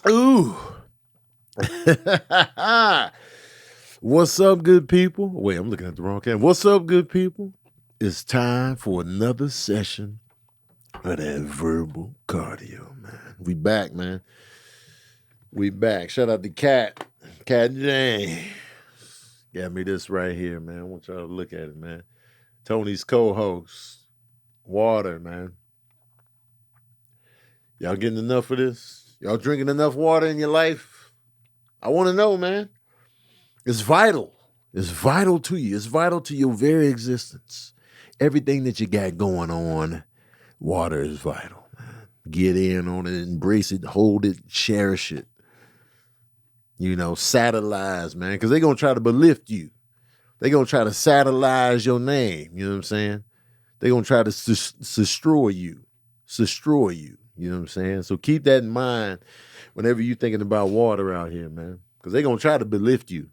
Ooh. What's up, good people? Wait, I'm looking at the wrong camera. What's up, good people? It's time for another session of that verbal cardio, man. We back, man. We back. Shout out to Cat Jane. Got me this right here, man. I want y'all to look at it, man. Tony's co-host. Water, man. Y'all getting enough of this? Y'all drinking enough water in your life? I want to know, man. It's vital. It's vital to you. It's vital to your very existence. Everything that you got going on, water is vital, man. Get in on it, embrace it, hold it, cherish it. You know, satellite, man, because they're going to try to belift you. They're going to try to satellite your name. You know what I'm saying? They're going to try to destroy you. Destroy you. You know what I'm saying? So keep that in mind whenever you're thinking about water out here, man, because they're going to try to belift you.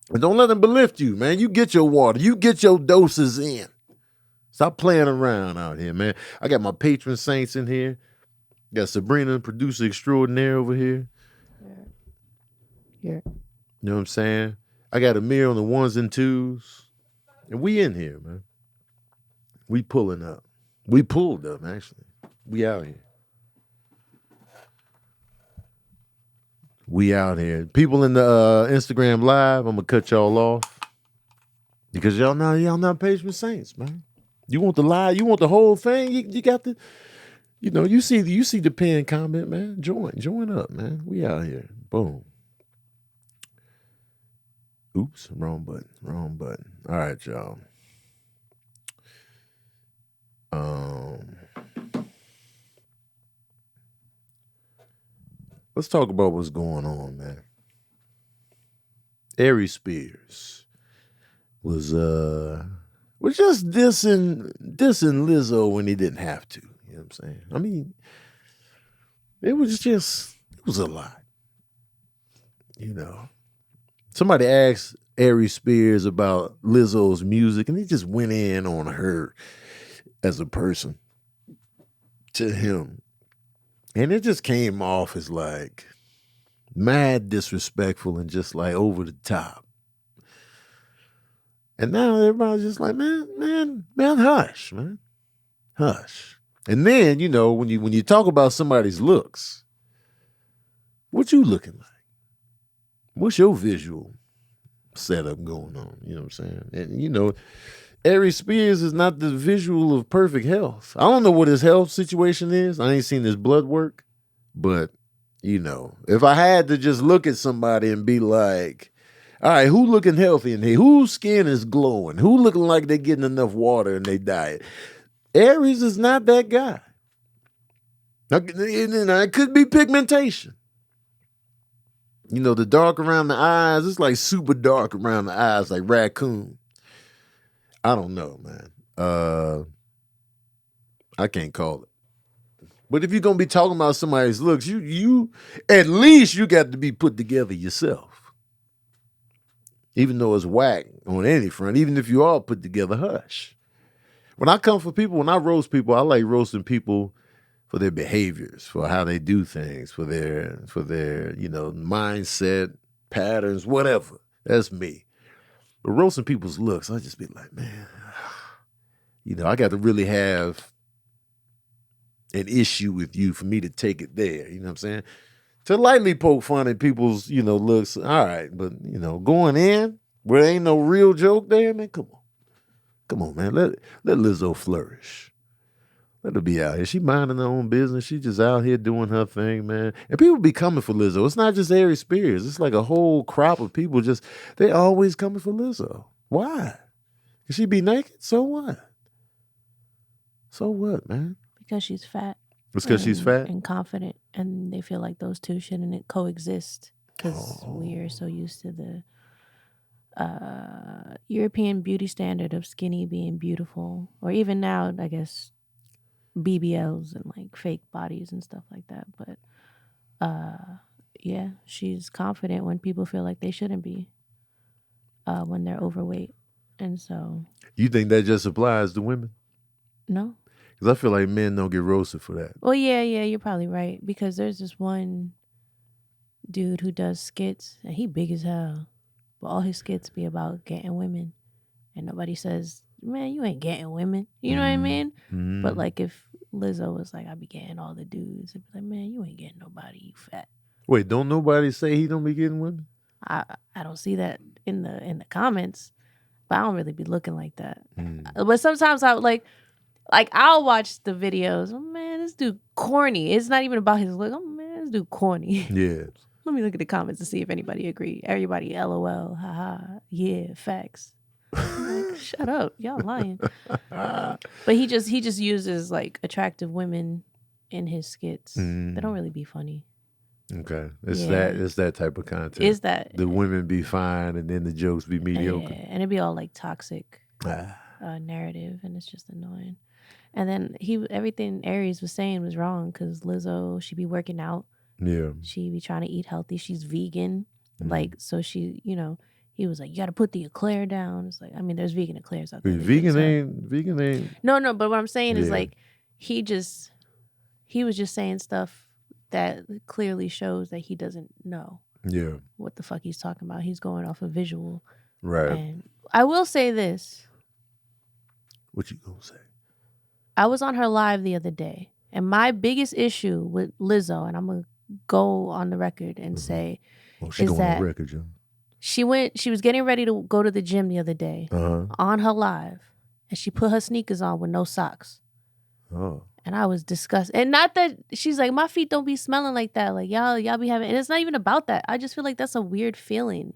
And don't let them belift you, man. You get your water. You get your doses in. Stop playing around out here, man. I got my patron saints in here. Got Sabrina, producer extraordinaire over here. Yeah. You know what I'm saying? I got Amir on the ones and twos. And we in here, man. We pulling up. We pulled up, actually. We out here. We out here. People in the Instagram live, I'm gonna cut y'all off. Because y'all not patron saints, man. You want the live, you want the whole thing, you got the, you know, you see the pinned comment, man. Join up, man. We out here. Boom. Oops, wrong button. All right, y'all. Let's talk about what's going on, man. Aries Spears was just dissing Lizzo when he didn't have to. You know what I'm saying? I mean, it was a lot. You know. Somebody asked Aries Spears about Lizzo's music, and he just went in on her as a person to him. And it just came off as like mad disrespectful and just like over the top. And now everybody's just like, man, hush, man. Hush. And then, you know, when you talk about somebody's looks, what you looking like? What's your visual setup going on? You know what I'm saying? And, you know, Aries Spears is not the visual of perfect health. I don't know what his health situation is. I ain't seen his blood work. But, you know, if I had to just look at somebody and be like, all right, who looking healthy in here? Whose skin is glowing? Who looking like they're getting enough water in their diet? Aries is not that guy. Now, it could be pigmentation. You know, the dark around the eyes, it's like super dark around the eyes, like raccoon. I don't know, man. I can't call it. But if you're gonna be talking about somebody's looks, you at least you got to be put together yourself. Even though it's whack on any front, even if you all put together, hush. When I come for people, when I roast people, I like roasting people for their behaviors, for how they do things, for their, you know, mindset, patterns, whatever. That's me. But roasting people's looks, I just be like, man, you know, I got to really have an issue with you for me to take it there. You know what I'm saying? To lightly poke fun at people's, you know, looks, all right. But, you know, going in where there ain't no real joke there, man, come on. Come on, man. Let Lizzo flourish. Let her be out here. She minding her own business. She just out here doing her thing, man. And people be coming for Lizzo. It's not just Aries Spears. It's like a whole crop of people just, they always coming for Lizzo. Why? Can she be naked? So what? So what, man? Because she's fat. It's because she's fat? And confident. And they feel like those two shouldn't coexist. Because we are so used to the European beauty standard of skinny being beautiful. Or even now, I guess, BBLs and like fake bodies and stuff like that. But yeah, she's confident when people feel like they shouldn't be when they're overweight. And so You think that just applies to women? no. Because I feel like men don't get roasted for that. Well, yeah, you're probably right. Because there's this one dude who does skits, and he big as hell, but all his skits be about getting women, and nobody says, "Man, you ain't getting women." You know what I mean? But like if Lizzo was like, "I be getting all the dudes," it'd be like, "Man, you ain't getting nobody, you fat." Wait, don't nobody say he don't be getting women? I don't see that in the comments, but I don't really be looking like that. But sometimes I would like I'll watch the videos. Oh man, this dude corny. It's not even about his look. Oh man, this dude corny. Yeah. Let me look at the comments and see if anybody agree. Everybody, LOL, haha, yeah, facts. Like, shut up, y'all lying. But he just uses like attractive women in his skits. They don't really be funny. Okay, it's that type of content. Is that the women be fine and then the jokes be mediocre? Yeah, and it'd be all like toxic narrative, and it's just annoying. And then everything Aries was saying was wrong because Lizzo, she be working out. Yeah, she be trying to eat healthy. She's vegan, like so she, he was like, you got to put the eclair down. It's like, I mean, there's vegan eclairs out there. Vegan ain't. No, but what I'm saying is like he was just saying stuff that clearly shows that he doesn't know what the fuck he's talking about. He's going off a visual. Right. And I will say this. What you gonna say? I was on her live the other day, and my biggest issue with Lizzo, and I'm gonna go on the record and say, she going on the record, Joe. She was getting ready to go to the gym the other day on her live, and she put her sneakers on with no socks. Oh. And I was disgusted. And not that she's like, my feet don't be smelling like that. Like y'all be having, and it's not even about that. I just feel like that's a weird feeling.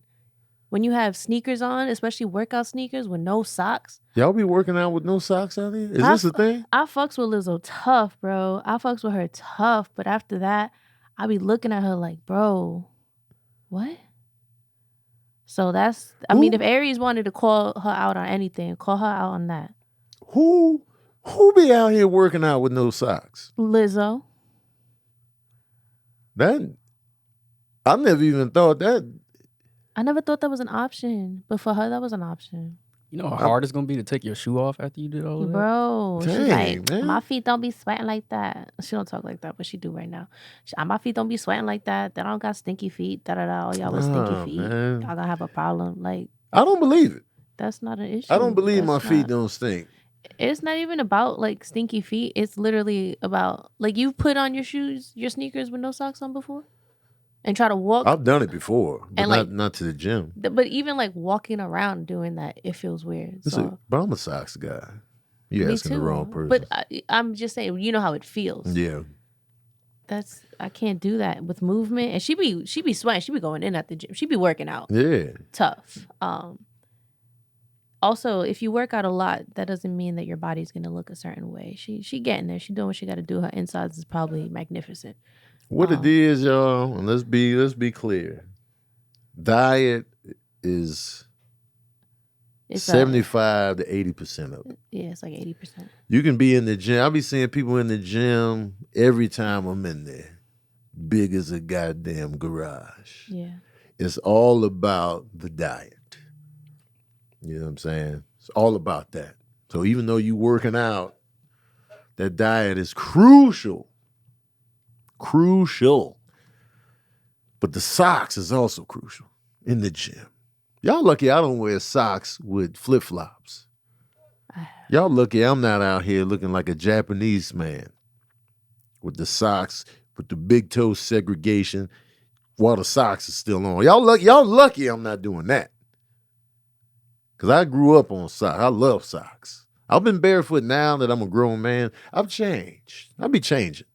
When you have sneakers on, especially workout sneakers with no socks. Y'all be working out with no socks out here? Is this a thing? I fucks with Lizzo tough, bro. I fucks with her tough. But after that, I be looking at her like, bro, what? So that's, I mean, if Aries wanted to call her out on anything, call her out on that. Who be out here working out with no socks? Lizzo. I never even thought that. I never thought that was an option, but for her, that was an option. You know how hard it's gonna be to take your shoe off after you did all of that? Bro, Dang, she's like, man. my feet don't be sweating like that. She don't talk like that, but she do right now. My feet don't be sweating like that. That I don't got stinky feet. Da-da-da. All y'all with stinky feet. Man. Y'all gonna have a problem. Like, I don't believe it. That's not an issue. I don't believe my feet not, don't stink. It's not even about like stinky feet. It's literally about like you've put on your shoes, your sneakers with no socks on before? And try to walk. I've done it before, but and not to the gym. But even like walking around doing that, it feels weird. But I'm a socks guy. You're asking the wrong person. But I'm just saying, you know how it feels. Yeah. I can't do that with movement. And she be sweating. She be going in at the gym. She be working out. Yeah. Tough. Also, if you work out a lot, that doesn't mean that your body's gonna look a certain way. She getting there. She doing what she got to do. Her insides is probably magnificent. What it is, y'all, and let's be clear. Diet is 75 to 80% of it. Yeah, it's like 80%. You can be in the gym. I be seeing people in the gym every time I'm in there. Big as a goddamn garage. Yeah. It's all about the diet. You know what I'm saying? It's all about that. So even though you working out, that diet is crucial. But the socks is also crucial in the gym. Y'all lucky I don't wear socks with flip-flops. Y'all lucky I'm not out here looking like a Japanese man with the socks, with the big toe segregation while the socks are still on. Y'all lucky I'm not doing that. Because I grew up on socks. I love socks. I've been barefoot now that I'm a grown man. I've changed. I'll be changing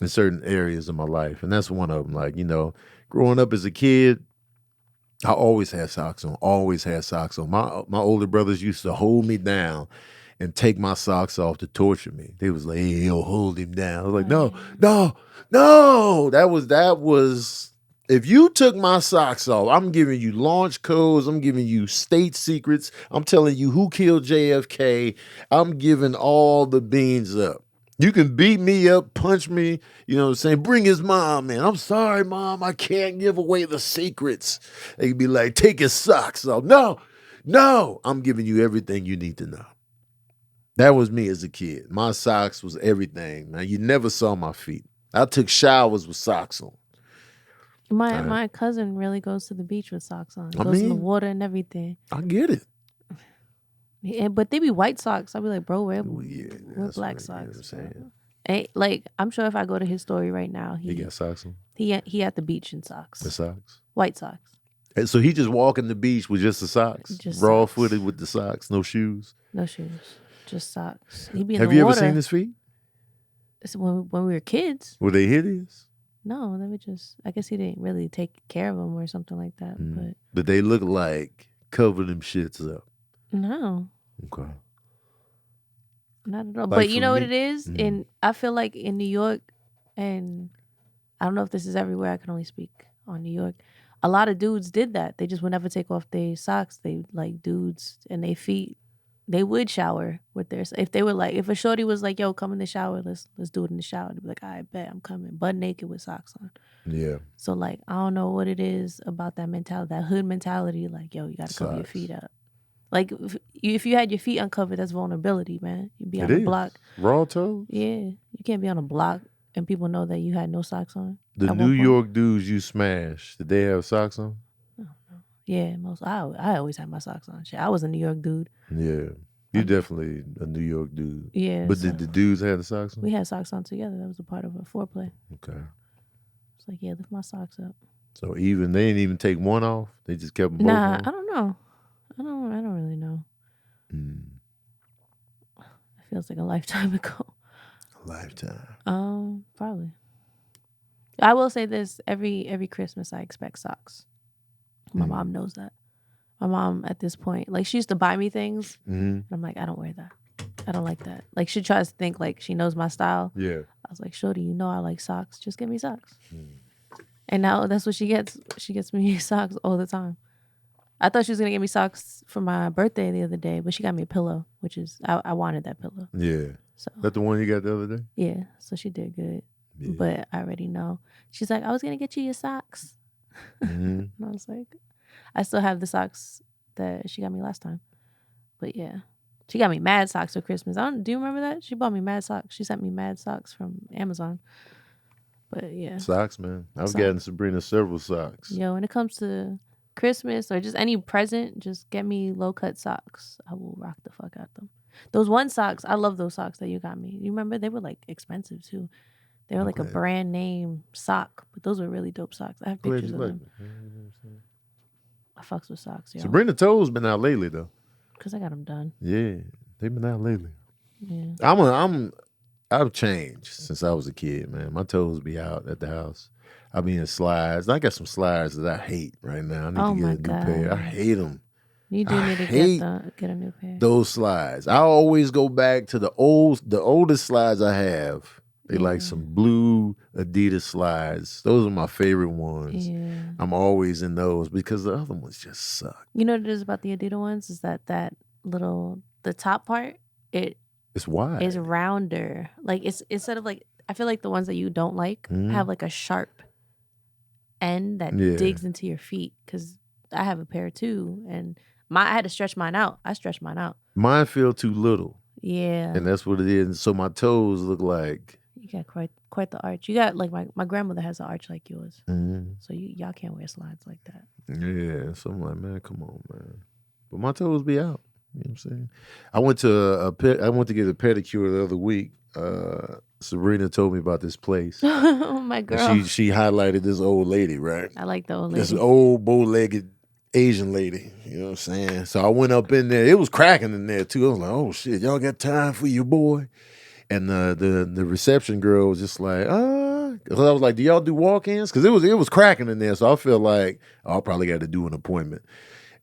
in certain areas of my life. And that's one of them. Like, growing up as a kid, I always had socks on, My older brothers used to hold me down and take my socks off to torture me. They was like, hey, hold him down. I was like, no. That was, if you took my socks off, I'm giving you launch codes. I'm giving you state secrets. I'm telling you who killed JFK. I'm giving all the beans up. You can beat me up, punch me, you know what I'm saying? Bring his mom in. I'm sorry, Mom, I can't give away the secrets. They could be like, take his socks off. No, I'm giving you everything you need to know. That was me as a kid. My socks was everything. Now, you never saw my feet. I took showers with socks on. My cousin really goes to the beach with socks on. Goes in the water and everything. I get it. Yeah, but they be white socks. I'll be like, bro, wear black socks. You know what I'm saying? And, like, I'm sure if I go to his story right now, he got socks on. He at the beach in socks. The socks. White socks. And so he just walking the beach with just the socks, just raw footed with the socks, no shoes. No shoes, just socks. He be in Have the you water. ever seen his feet? It's when we were kids. Were they hideous? No, they were just. I guess he didn't really take care of them or something like that. But they look like cover them shits up. No. Okay. Not at all. Like, but you know what it is? And I feel like in New York, and I don't know if this is everywhere. I can only speak on New York. A lot of dudes did that. They just would never take off their socks. They like dudes and their feet. They would shower with their. If they were like, if a shorty was like, "Yo, come in the shower. Let's do it in the shower." They'd be like, "I bet I'm coming, butt naked with socks on." Yeah. So like, I don't know what it is about that mentality, that hood mentality. Like, yo, you got to cover your feet up. Like, if you had your feet uncovered, that's vulnerability, man. You'd be on a block. Raw toes? Yeah. You can't be on a block and people know that you had no socks on. The New York dudes you smashed, did they have socks on? I don't know. Yeah, I always had my socks on. Shit, I was a New York dude. Yeah. You're definitely a New York dude. Yeah. But did the dudes have the socks on? We had socks on together. That was a part of a foreplay. Okay. It's like, yeah, lift my socks up. So they didn't even take one off? They just kept them both on? on? I don't know. I don't really know. It feels like a lifetime ago. A lifetime. Probably. I will say this: every Christmas, I expect socks. My mom knows that. My mom, at this point, like, she used to buy me things, and I'm like, I don't wear that. I don't like that. Like, she tries to think like she knows my style. Yeah. I was like, shorty, you know I like socks. Just get me socks. And now that's what she gets. She gets me socks all the time. I thought she was gonna get me socks for my birthday the other day, but she got me a pillow, which is I wanted that pillow. Yeah. So that the one you got the other day? Yeah. So she did good. Yeah. But I already know. She's like, I was gonna get you your socks. And I was like, I still have the socks that she got me last time. But yeah. She got me mad socks for Christmas. Do you remember that? She bought me mad socks. She sent me mad socks from Amazon. But yeah. Socks, man. I've gotten Sabrina several socks. Yo, when it comes to Christmas or just any present, just get me low cut socks. I will rock the fuck out them. Those one socks, I love those socks that you got me. You remember they were like expensive too. They were like a brand name sock, but those were really dope socks. I have pictures of them. I fucks with socks, yo. Sabrina toes been out lately though. Cause I got them done. Yeah, they've been out lately. Yeah. I've changed since I was a kid, man. My toes be out at the house. I be in slides. I got some slides that I hate right now. I need to get a new pair. I hate them. You do need to get a new pair. Those slides. I always go back to the oldest slides I have. They like some blue Adidas slides. Those are my favorite ones. Yeah. I'm always in those because the other ones just suck. You know what it is about the Adidas ones is that the top part, it's wide. It's rounder. Like it's instead of like, I feel like the ones that you don't like have like a sharp end that digs into your feet. Because I have a pair too, and I had to stretch mine out. I stretched mine out. Mine feel too little. Yeah, and that's what it is. So my toes look like you got quite the arch. You got like my grandmother has an arch like yours. So y'all can't wear slides like that. Yeah, so I'm like, man, come on, man. But my toes be out. You know what I'm saying? I went to get a pedicure the other week. Sabrina told me about this place. Oh my girl. She highlighted this old lady, right? I like the old lady. This old bow-legged Asian lady. You know what I'm saying? So I went up in there. It was cracking in there too. I was like, oh shit, y'all got time for your boy? And the reception girl was just like, because I was like, do y'all do walk-ins? Because it was cracking in there. So I feel like I'll probably got to do an appointment.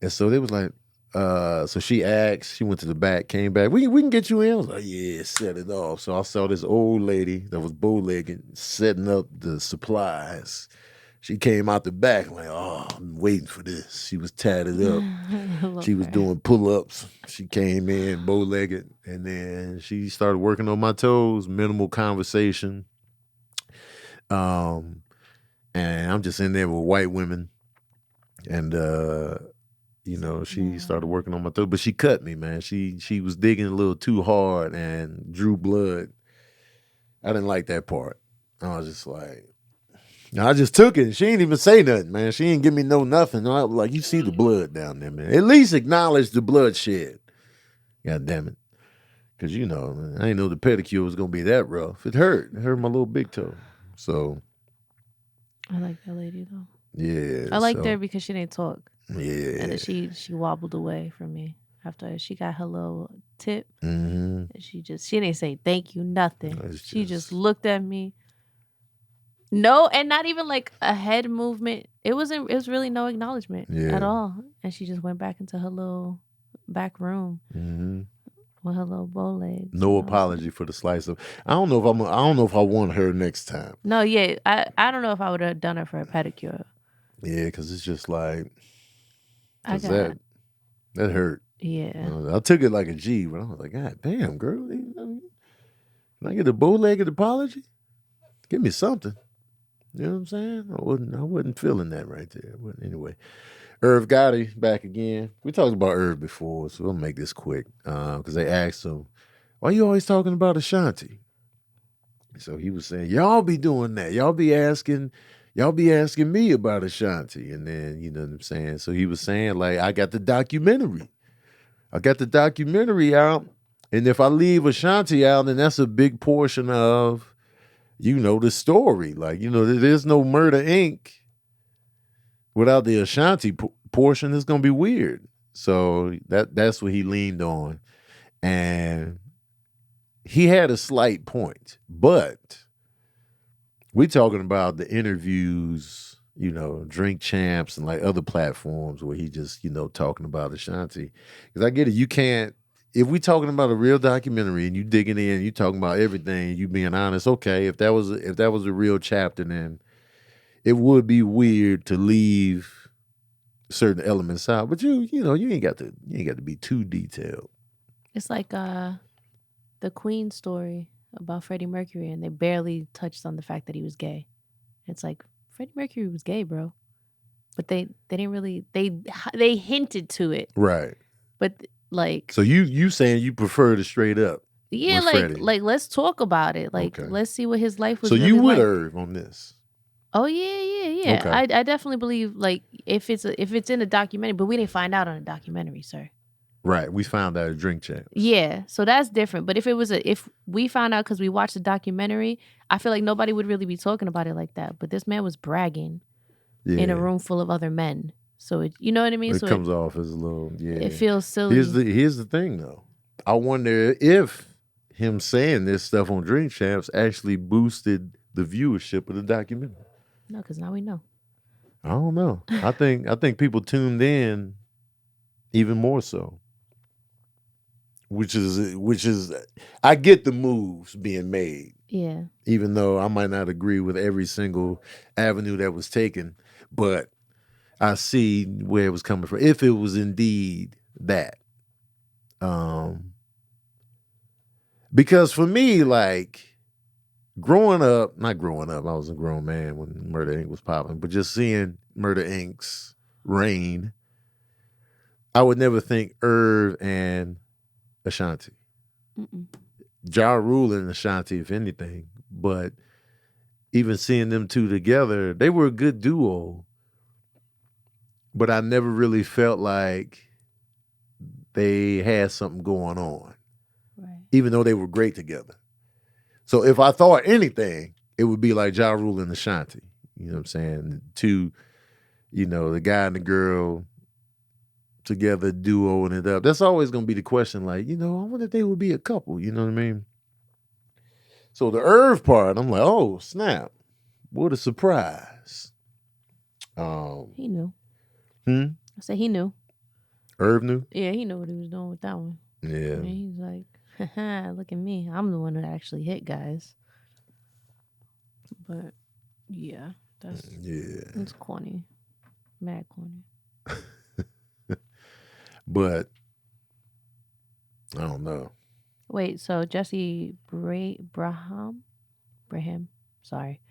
And so they was like, so she asked, she went to the back, came back, we can get you in. I was like, yeah, set it off. So I saw this old lady that was bow-legged setting up the supplies. She came out the back like, oh, I'm waiting for this. She was tatted up. She was doing pull-ups. She came in bow-legged, and then she started working on my toes, minimal conversation. And I'm just in there with white women. And she started working on my toes, but she cut me, man. She was digging a little too hard and drew blood. I didn't like that part. I was just like, I just took it. She ain't even say nothing, man. She ain't give me no nothing. I was like, you see the blood down there, man. At least acknowledge the bloodshed. God damn it. Because, you know, man, I didn't know the pedicure was going to be that rough. It hurt. It hurt my little big toe. So. I like that lady, though. Yeah. I liked her because she didn't talk. Yeah. And then she wobbled away from me after she got her little tip. Mm-hmm. And she didn't say thank you, nothing. She just looked at me. No, and not even like a head movement. It was really no acknowledgement at all. And she just went back into her little back room with her little bow legs. No apology for the slice of. I don't know if I want her next time. No, yeah, I don't know if I would have done her for a pedicure. Yeah, because it's just like that hurt. Yeah, I took it like a G, but I was like, God damn, girl, can I get a bow-legged apology? Give me something. You know what I'm saying? I wasn't feeling that right there. But anyway, Irv Gotti back again. We talked about Irv before, so we'll make this quick because they asked him, "Why you always talking about Ashanti?" So he was saying, "Y'all be doing that. Y'all be asking me about Ashanti." And then you know what I'm saying. So he was saying, like, I got the documentary out, and if I leave Ashanti out, then that's a big portion of, you know, the story. Like, you know, there's no Murder Inc. without the Ashanti portion. It's gonna be weird. So that's what he leaned on, and he had a slight point. But we talking about the interviews, you know, Drink Champs and like other platforms where he just, you know, talking about Ashanti. Because I get it, you can't. If we talking about a real documentary and you digging in, you talking about everything, you being honest, okay, if that was a real chapter, then it would be weird to leave certain elements out. But you know, you ain't got to be too detailed. it's like the Queen story about Freddie Mercury, and they barely touched on the fact that he was gay. It's like Freddie Mercury was gay, bro, but they didn't really they hinted to it, right? But like, so you saying you prefer to straight up? Yeah, like let's talk about it. Like, let's see what his life was. So really you would like. Irv on this? Oh yeah. Okay. I definitely believe, like, if it's in a documentary, but we didn't find out on a documentary, sir. Right, we found out at Drink Champs. Yeah, so that's different. But if we found out because we watched the documentary, I feel like nobody would really be talking about it like that. But this man was bragging in a room full of other men. So you know what I mean? It comes off as a little, It feels silly. Here's the thing though. I wonder if him saying this stuff on Drink Champs actually boosted the viewership of the documentary. No, because now we know. I don't know. I think people tuned in even more so. Which is I get the moves being made. Yeah. Even though I might not agree with every single avenue that was taken, but I see where it was coming from. If it was indeed that. Because for me, like, not growing up, I was a grown man when Murder Inc. was popping, but just seeing Murder Inc.'s reign, I would never think Irv and Ashanti. Ja Rule and Ashanti, if anything. But even seeing them two together, they were a good duo. But I never really felt like they had something going on. Right. Even though they were great together. So if I thought anything, it would be like Ja Rule and Ashanti. You know what I'm saying? Two, you know, the guy and the girl together, duoing it up. That's always going to be the question, like, you know, I wonder if they would be a couple. You know what I mean? So the Irv part, I'm like, oh, snap. What a surprise. He knew. I said he knew. Irv knew? Yeah, he knew what he was doing with that one. Yeah. And he's like, haha, look at me. I'm the one that actually hit guys. But yeah, that's corny. Mad corny. But I don't know. Wait, so Jesse Braham? Sorry.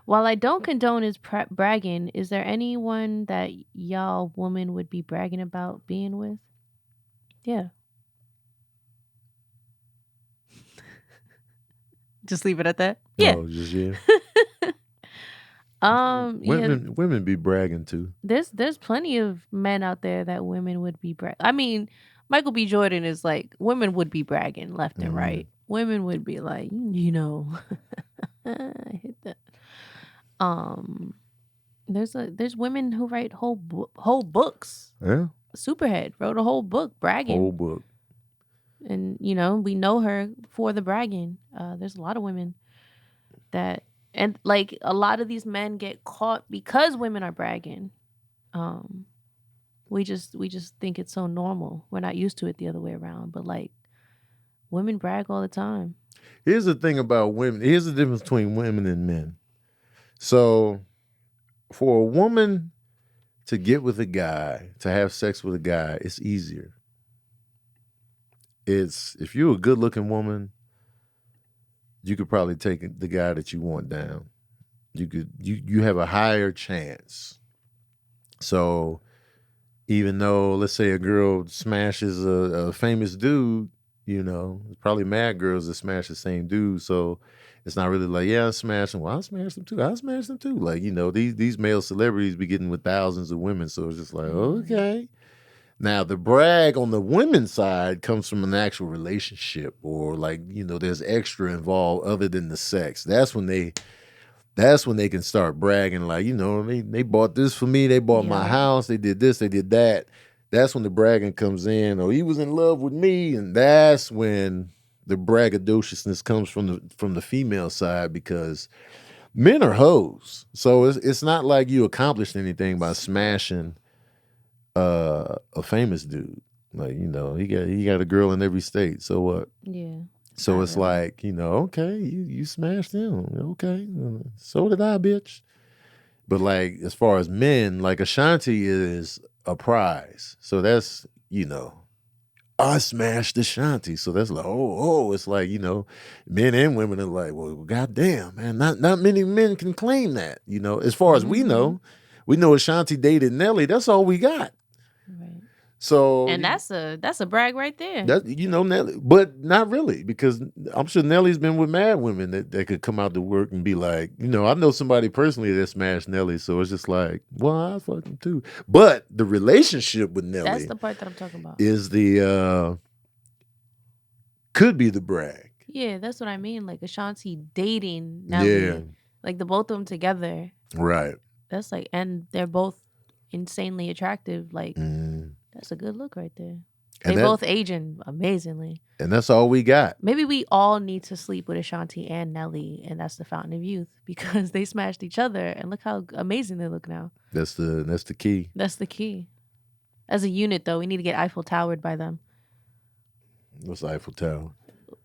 While I don't condone his bragging, is there anyone that y'all woman would be bragging about being with? Yeah. Just leave it at that? Yeah. Oh, just yeah. Women be bragging too. There's plenty of men out there that women would be I mean, Michael B. Jordan is like, women would be bragging left and right. Women would be like, you know, I hit that. There's women who write whole books. Yeah. Superhead wrote a whole book bragging. Whole book. And you know, we know her for the bragging. There's a lot of women that, and like a lot of these men get caught because women are bragging. We just think it's so normal. We're not used to it the other way around. But like, women brag all the time. Here's the thing about women. Here's the difference between women and men. So, for a woman to get with a guy, to have sex with a guy, it's easier. It's, if you're a good-looking woman, you could probably take the guy that you want down. You have a higher chance. So, even though, let's say a girl smashes a famous dude, you know, there's probably mad girls that smash the same dude. So it's not really like, yeah, I smashed him. Well, I smashed him too. I smashed him too. Like, you know, these male celebrities be getting with thousands of women. So it's just like, okay. Now, the brag on the women's side comes from an actual relationship, or like, you know, there's extra involved other than the sex. That's when they can start bragging, like, you know, they bought this for me, they bought my house, they did this, they did that. That's when the bragging comes in, or he was in love with me, and that's when the braggadociousness comes from the female side, because men are hoes. So it's not like you accomplished anything by smashing a famous dude. Like, you know, he got a girl in every state. So what? Yeah. So it's like, you know, okay, you smashed him. Okay. So did I, bitch. But like, as far as men, like Ashanti is a prize. So that's, you know, I smashed Ashanti. So that's like, it's like, you know, men and women are like, well, goddamn, man, not many men can claim that. You know, as far as we know Ashanti dated Nelly. That's all we got. Right. So, and that's a brag right there. That, you know, Nelly, but not really, because I'm sure Nelly's been with mad women that could come out to work and be like, you know, I know somebody personally that smashed Nelly, so it's just like, well, I fuck him too. But the relationship with Nelly, that's the part that I'm talking about, is the could be the brag. Yeah, that's what I mean. Like Ashanti dating Nelly, like the both of them together, right? That's like, and they're both insanely attractive. Like. That's a good look right there. They both aging amazingly. And that's all we got. Maybe we all need to sleep with Ashanti and Nelly, and that's the fountain of youth, because they smashed each other, and look how amazing they look now. That's the key. That's the key. As a unit, though, we need to get Eiffel Towered by them. What's the Eiffel Tower?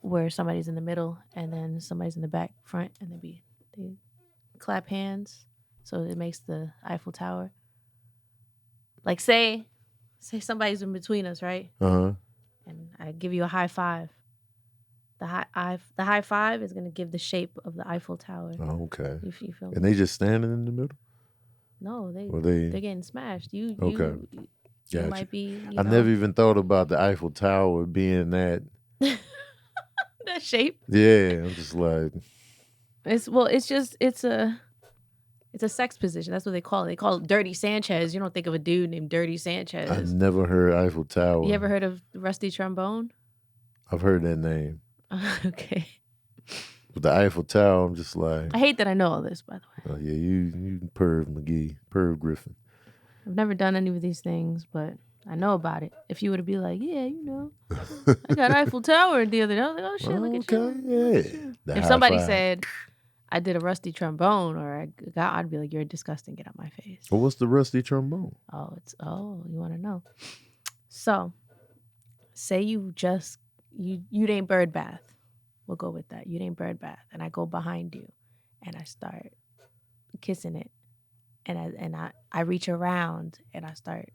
Where somebody's in the middle, and then somebody's in the back, front, and they clap hands, so it makes the Eiffel Tower. Like say somebody's in between us, right? And I give you a high five. The high five is gonna give the shape of the Eiffel Tower. Oh, okay. You feel me? And they just standing in the middle? No, they're getting smashed. You might be. I never even thought about the Eiffel Tower being that that shape. Yeah, I'm just like, it's a sex position. That's what they call it. They call it Dirty Sanchez. You don't think of a dude named Dirty Sanchez. I never heard Eiffel Tower. You ever heard of Rusty Trombone? I've heard that name. Okay. But the Eiffel Tower, I'm just like, I hate that I know all this, by the way. Oh yeah, you Perv McGee, Perv Griffin. I've never done any of these things, but I know about it. If you were to be like, yeah, you know, I got Eiffel Tower the other day, I was like, oh shit, look at you. Yeah. If somebody said I did a rusty trombone, or I'd be like, you're disgusting, get out my face. Well, what's the rusty trombone? You want to know? So, say you ain't bird bath. We'll go with that. You ain't bird bath, and I go behind you, and I start kissing it, and I reach around and I start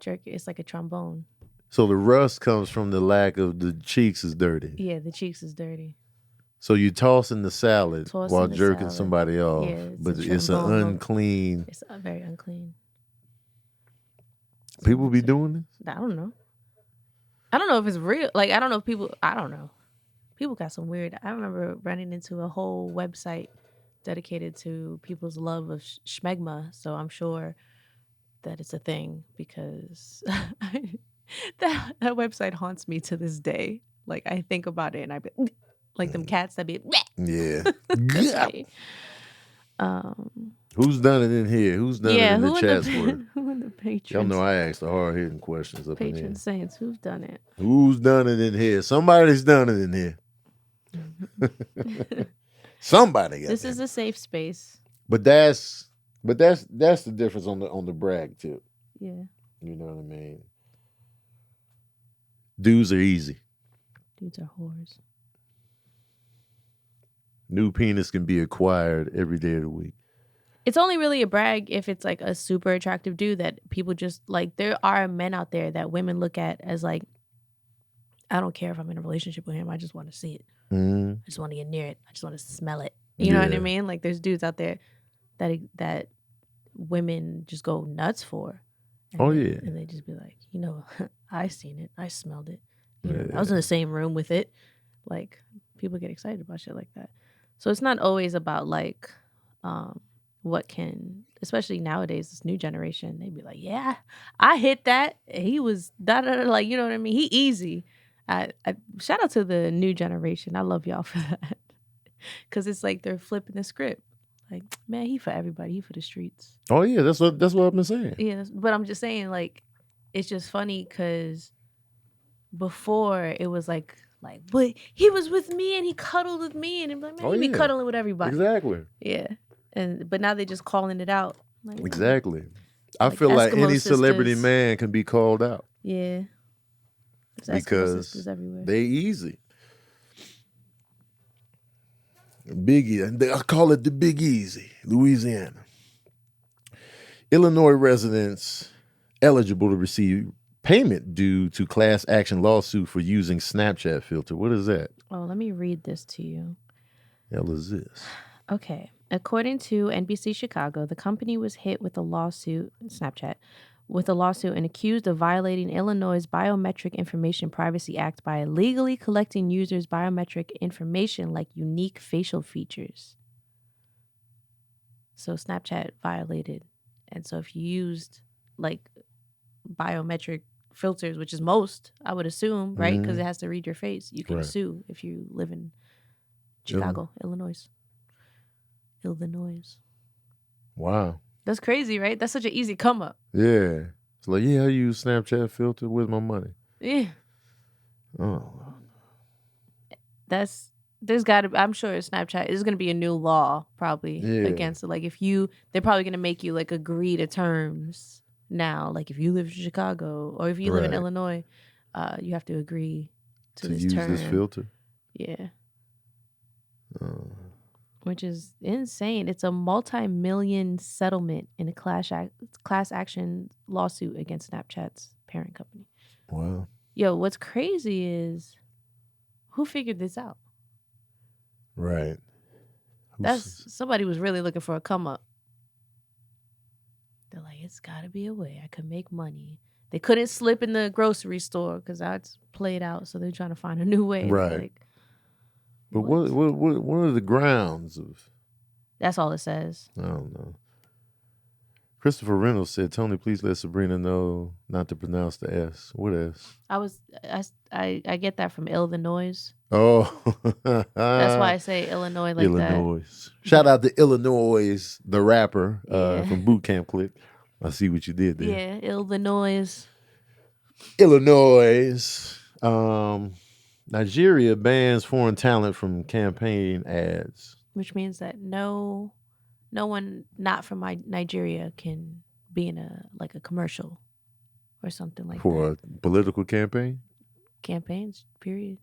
jerking. It's like a trombone. So the rust comes from the lack of the cheeks is dirty. Yeah, the cheeks is dirty. So you toss in the salad while jerking somebody off, but it's an unclean. It's very unclean. People be doing this? I don't know. I don't know if it's real. Like, I don't know if people. I don't know. People got some weird. I remember running into a whole website dedicated to people's love of schmegma. So I'm sure that it's a thing because that website haunts me to this day. Like I think about it and I be like them cats that be Yeah. That's me. Who's done it in here? Who's done it in the chat for? Who in the patrons? Y'all know I ask the hard hitting questions up in Patron here. saints, who's done it? Who's done it in here? Somebody's done it in here. Somebody got This is a safe space. But that's the difference on the brag tip. Yeah. You know what I mean? Dudes are easy. Dudes are whores. New penis can be acquired every day of the week. It's only really a brag if it's like a super attractive dude that people just like. There are men out there that women look at as like, I don't care if I'm in a relationship with him. I just want to see it. Mm-hmm. I just want to get near it. I just want to smell it. You know what I mean? Like there's dudes out there that women just go nuts for. And they just be like, you know, I seen it. I smelled it. You know, I was in the same room with it. Like people get excited about shit like that. So it's not always about like what can, especially nowadays, this new generation, they be like, yeah, I hit that. He was like, you know what I mean? He easy. I shout out to the new generation. I love y'all for that. Because it's like they're flipping the script. Like, man, he for everybody. He for the streets. Oh yeah, that's what I've been saying. Yeah, but I'm just saying, like, it's just funny because before it was like, but he was with me and he cuddled with me, and I'm like, man, he be cuddling with everybody. Exactly. Yeah, but now they just calling it out. Like, exactly. I feel like Eskimo any sisters. celebrity man can be called out. Yeah. Because they easy. Biggie, I call it the Big Easy, Louisiana. Illinois residents eligible to receive payment due to class action lawsuit for using Snapchat filter. What is that? Oh, let me read this to you. Hell is this? Okay. According to NBC Chicago, the company was hit with a lawsuit, Snapchat, and accused of violating Illinois' Biometric Information Privacy Act by illegally collecting users' biometric information like unique facial features. So Snapchat violated. And so if you used like biometric filters, which is most, I would assume, right? Because it has to read your face. You can sue if you live in Chicago, Illinois. Wow. That's crazy, right? That's such an easy come up. Yeah. It's like, I use Snapchat filter with my money. Yeah. Oh. I'm sure Snapchat is going to be a new law probably against it. Like they're probably going to make you like agree to terms now. Like if you live in Chicago or if you live in Illinois, you have to agree to this use term. this filter. Yeah. Which is insane. It's a multi-million settlement in a class action lawsuit against Snapchat's parent company. Wow. Yo, what's crazy is who figured this out? Right. Somebody was really looking for a come up. They're like, it's got to be a way I could make money. They couldn't slip in the grocery store because that's played out. So they're trying to find a new way. Right. Like, but what are the grounds of? That's all it says. I don't know. Christopher Reynolds said, "Tony, please let Sabrina know not to pronounce the S." What S? I get that from Illinois. Oh, that's why I say Illinois like Illinois. that. Shout out to Illinois, the rapper from Boot Camp Click. I see what you did there. Yeah, Illinois. Nigeria bans foreign talent from campaign ads. Which means that no one not from Nigeria can be in a commercial or something like that. For a political campaign? Campaigns, period.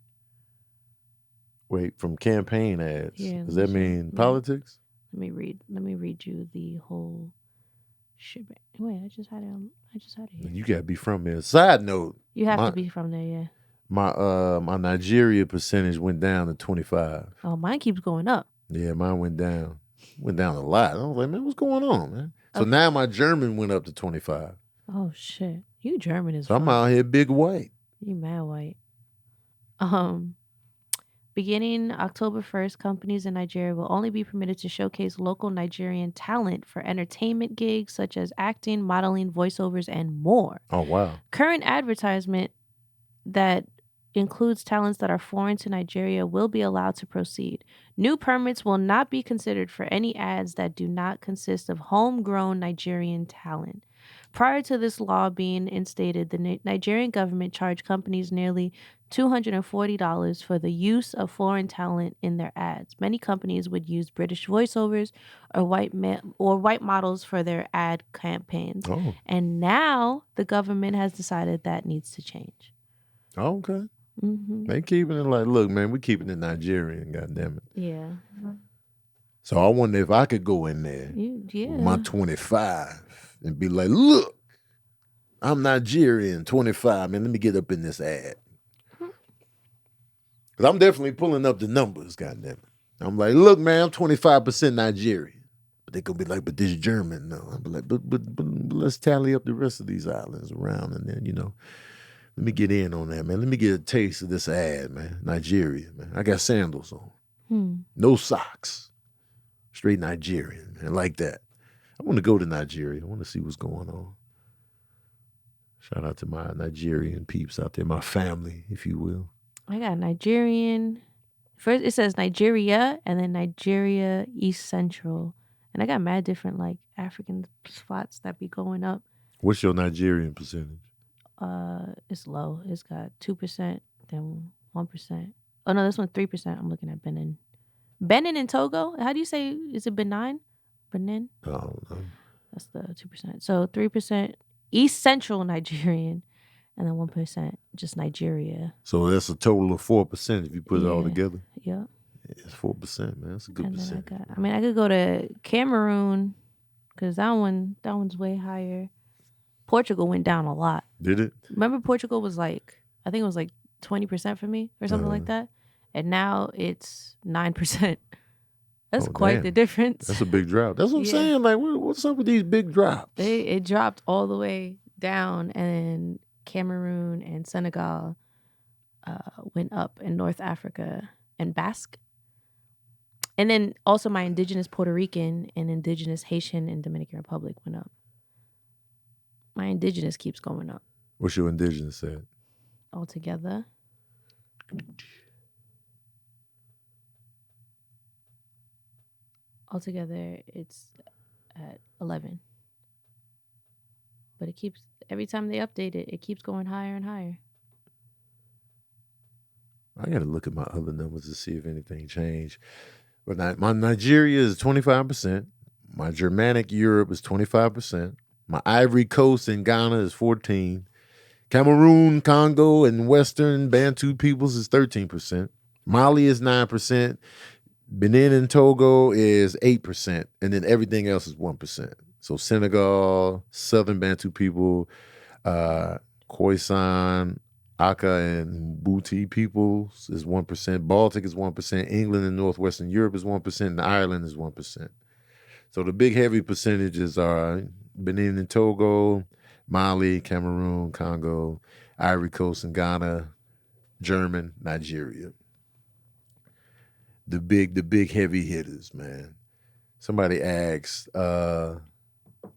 Wait, from campaign ads. Yeah, does that mean politics? Let me read you the whole shebang. Wait, I just had it here. You gotta be from there. Side note. You have to be from there, yeah. My Nigeria percentage went down to 25. Oh, mine keeps going up. Yeah, mine went down. Went down a lot. I was like, man, what's going on, man? So now my German went up to 25. Oh shit. You German is so I'm out here big white. You mad white. Beginning October 1st, companies in Nigeria will only be permitted to showcase local Nigerian talent for entertainment gigs such as acting, modeling, voiceovers, and more. Oh, wow. Current advertisement that includes talents that are foreign to Nigeria will be allowed to proceed. New permits will not be considered for any ads that do not consist of homegrown Nigerian talent. Prior to this law being instated, the Nigerian government charged companies nearly $240 for the use of foreign talent in their ads. Many companies would use British voiceovers or white models for their ad campaigns. Oh. And now the government has decided that needs to change. Oh, okay. Mm-hmm. They keeping it like, look, man, we keeping it Nigerian, goddammit. Yeah. So I wonder if I could go in there with my 25 and be like, look, I'm Nigerian, 25, man, let me get up in this ad. Because I'm definitely pulling up the numbers, goddammit. I'm like, look, man, I'm 25% Nigerian. But they gonna be like, but this German, no. I'll be like, but let's tally up the rest of these islands around, and then, let me get in on that, man. Let me get a taste of this ad, man. Nigeria, man. I got sandals on. No socks. Straight Nigerian, man. Like that. I want to go to Nigeria. I want to see what's going on. Shout out to my Nigerian peeps out there, my family, if you will. I got Nigerian. First, it says Nigeria, and then Nigeria East Central. And I got mad different, like, African spots that be going up. What's your Nigerian percentage? It's low. It's got 2%, then 1%. Oh no, this one's 3%. I'm looking at Benin. Benin and Togo. How do you say? Is it Benin? Benin. I don't know. That's the 2%. So 3% East Central Nigerian, and then 1% just Nigeria. So that's a total of 4% if you put it all together. Yeah. It's 4%, man. That's a good percent. I could go to Cameroon because that one's way higher. Portugal went down a lot. Did it? Remember Portugal was like, I think it was like 20% for me or something like that. And now it's 9%. That's quite the difference. That's a big drop. That's what I'm saying. Like, what's up with these big drops? It dropped all the way down, and Cameroon and Senegal went up, and North Africa and Basque. And then also my indigenous Puerto Rican and indigenous Haitian and Dominican Republic went up. My indigenous keeps going up. What's your indigenous at? Altogether. Altogether, it's at 11. But it keeps, every time they update it, it keeps going higher and higher. I got to look at my other numbers to see if anything changed. But my Nigeria is 25%. My Germanic Europe is 25%. My Ivory Coast and Ghana is 14%. Cameroon, Congo, and Western Bantu peoples is 13%. Mali is 9%. Benin and Togo is 8%. And then everything else is 1%. So Senegal, Southern Bantu people, Khoisan, Aka, and Mbuti peoples is 1%. Baltic is 1%. England and Northwestern Europe is 1%. And Ireland is 1%. So the big heavy percentages are Benin and Togo, Mali, Cameroon, Congo, Ivory Coast and Ghana, German, Nigeria. The big heavy hitters, man. Somebody asked, how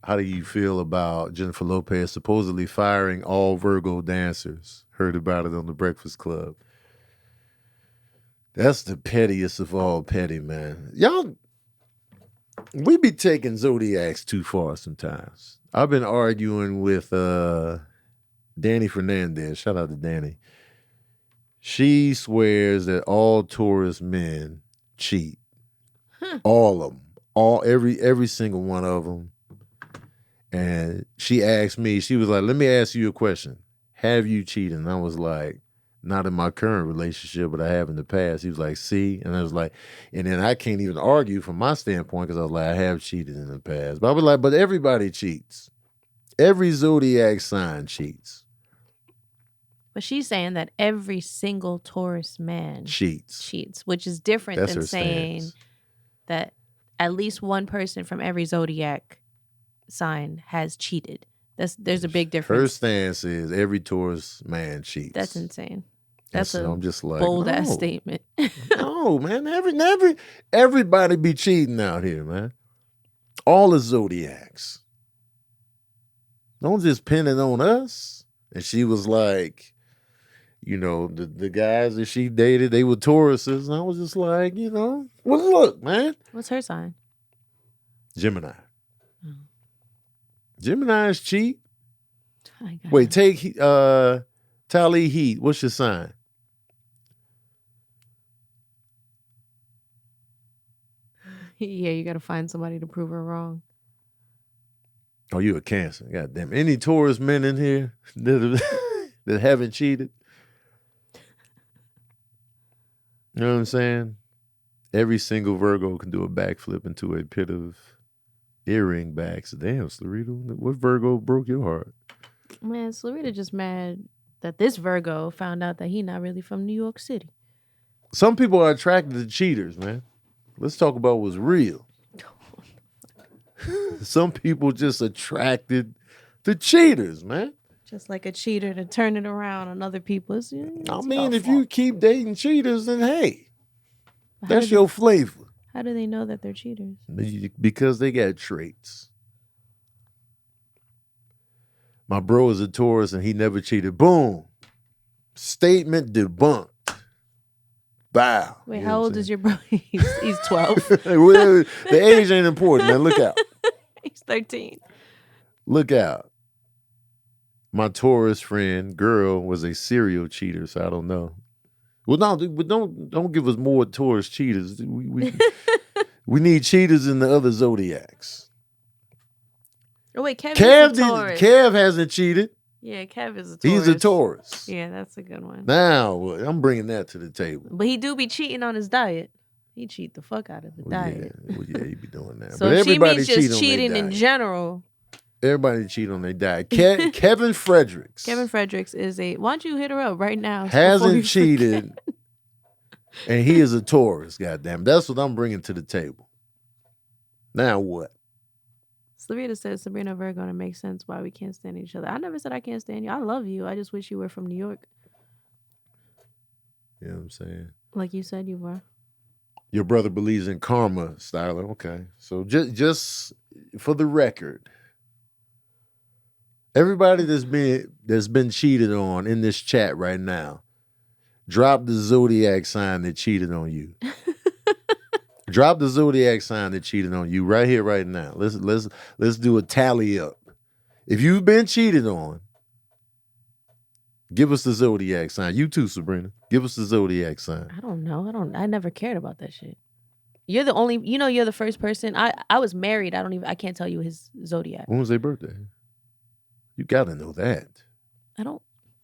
do you feel about Jennifer Lopez supposedly firing all Virgo dancers? Heard about it on The Breakfast Club. That's the pettiest of all petty, man. Y'all, we be taking Zodiacs too far sometimes. I've been arguing with Danny Fernandez. Shout out to Danny. She swears that all Taurus men cheat. All of them. Every single one of them. And she asked me, she was like, let me ask you a question. Have you cheated? And I was like, not in my current relationship, but I have in the past. He was like, see? And I was like, and then I can't even argue from my standpoint because I was like, I have cheated in the past. But I was like, but everybody cheats. Every zodiac sign cheats. But she's saying that every single Taurus man cheats, which is different than saying that at least one person from every zodiac sign has cheated. There's a big difference. Her stance is every Taurus man cheats. That's insane. That's so I'm just like, bold ass statement. No, man. Everybody be cheating out here, man. All the Zodiacs. Don't just pin it on us. And she was like, you know, the guys that she dated, they were Tauruses. And I was just like, you know, well, look, man. What's her sign? Gemini. Geminis cheat. Wait, take Tally Heat. What's your sign? Yeah, you got to find somebody to prove her wrong. Oh, you a Cancer. God damn. Any Taurus men in here that haven't cheated? You know what I'm saying? Every single Virgo can do a backflip into a pit of earring backs. Damn, Slurita, what Virgo broke your heart? Man, Slurita just mad that this Virgo found out that he not really from New York City. Some people are attracted to cheaters, man. Let's talk about what's real. Some people just attracted to cheaters, man. Just like a cheater to turn it around on other people. I mean, if you keep dating cheaters, then hey, that's your flavor. How do they know that they're cheaters? Because they got traits. My bro is a Taurus and he never cheated. Boom. Statement debunked. Bow. Wait, how old is your bro? He's 12. Well, the age ain't important, man. Look out. He's 13. Look out. My Taurus friend, girl, was a serial cheater, so I don't know. Well, no, but don't give us more Taurus cheaters. We need cheaters in the other Zodiacs. Oh wait, Kev hasn't cheated. Yeah, Kev is a Taurus. He's a Taurus. Yeah, that's a good one. Now, I'm bringing that to the table. But he do be cheating on his diet. He cheat the fuck out of the diet. Yeah, he be doing that. So but if she everybody means just cheating in general. Everybody cheat on their diet. Kevin Fredericks. Kevin Fredericks is a... Why don't you hit her up right now? Hasn't cheated. And he is a Taurus, goddamn. That's what I'm bringing to the table. Now what? Slurita says Sabrina Virgo going to make sense why we can't stand each other. I never said I can't stand you. I love you. I just wish you were from New York. You know what I'm saying? Like you said you were. Your brother believes in karma, Styler. Okay. So just for the record, everybody that's been cheated on in this chat right now, drop the Zodiac sign that cheated on you. Drop the Zodiac sign that cheated on you right here, right now. Let's do a tally up. If you've been cheated on, give us the Zodiac sign. You too, Sabrina. Give us the Zodiac sign. I don't know. I never cared about that shit. You're the only, you're the first person. I was married. I can't tell you his Zodiac. When was their birthday? You gotta know that. You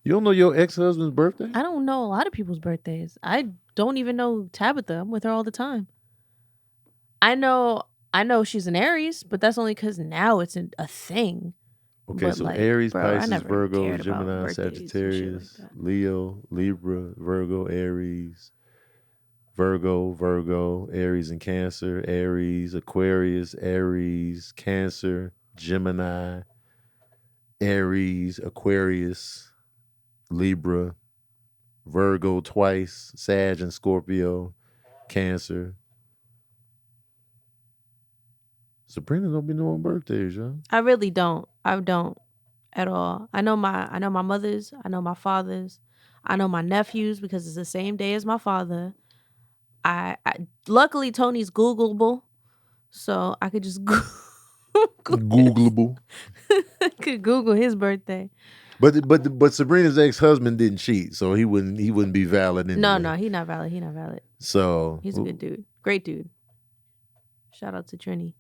don't know your ex-husband's birthday? I don't know a lot of people's birthdays. I don't even know Tabitha. I'm with her all the time. I know she's an Aries, but that's only because now it's a thing. Okay, but so Aries, Pisces, Virgo, Gemini, Sagittarius, like Leo, Libra, Virgo, Aries, Virgo, Aries and Cancer, Aries, Aquarius, Aries, Cancer, Gemini, Aries, Aquarius, Libra, Virgo twice, Sag and Scorpio, Cancer. Sabrina don't be knowing birthdays, y'all. I really don't. I don't at all. I know my mother's. I know my father's. I know my nephew's because it's the same day as my father. I luckily Tony's Googleable, so I could just Googleable. I could Google his birthday. But Sabrina's ex-husband didn't cheat, so he wouldn't be valid anyway. No, he's not valid. He's not valid. So he's a good dude. Great dude. Shout out to Trini.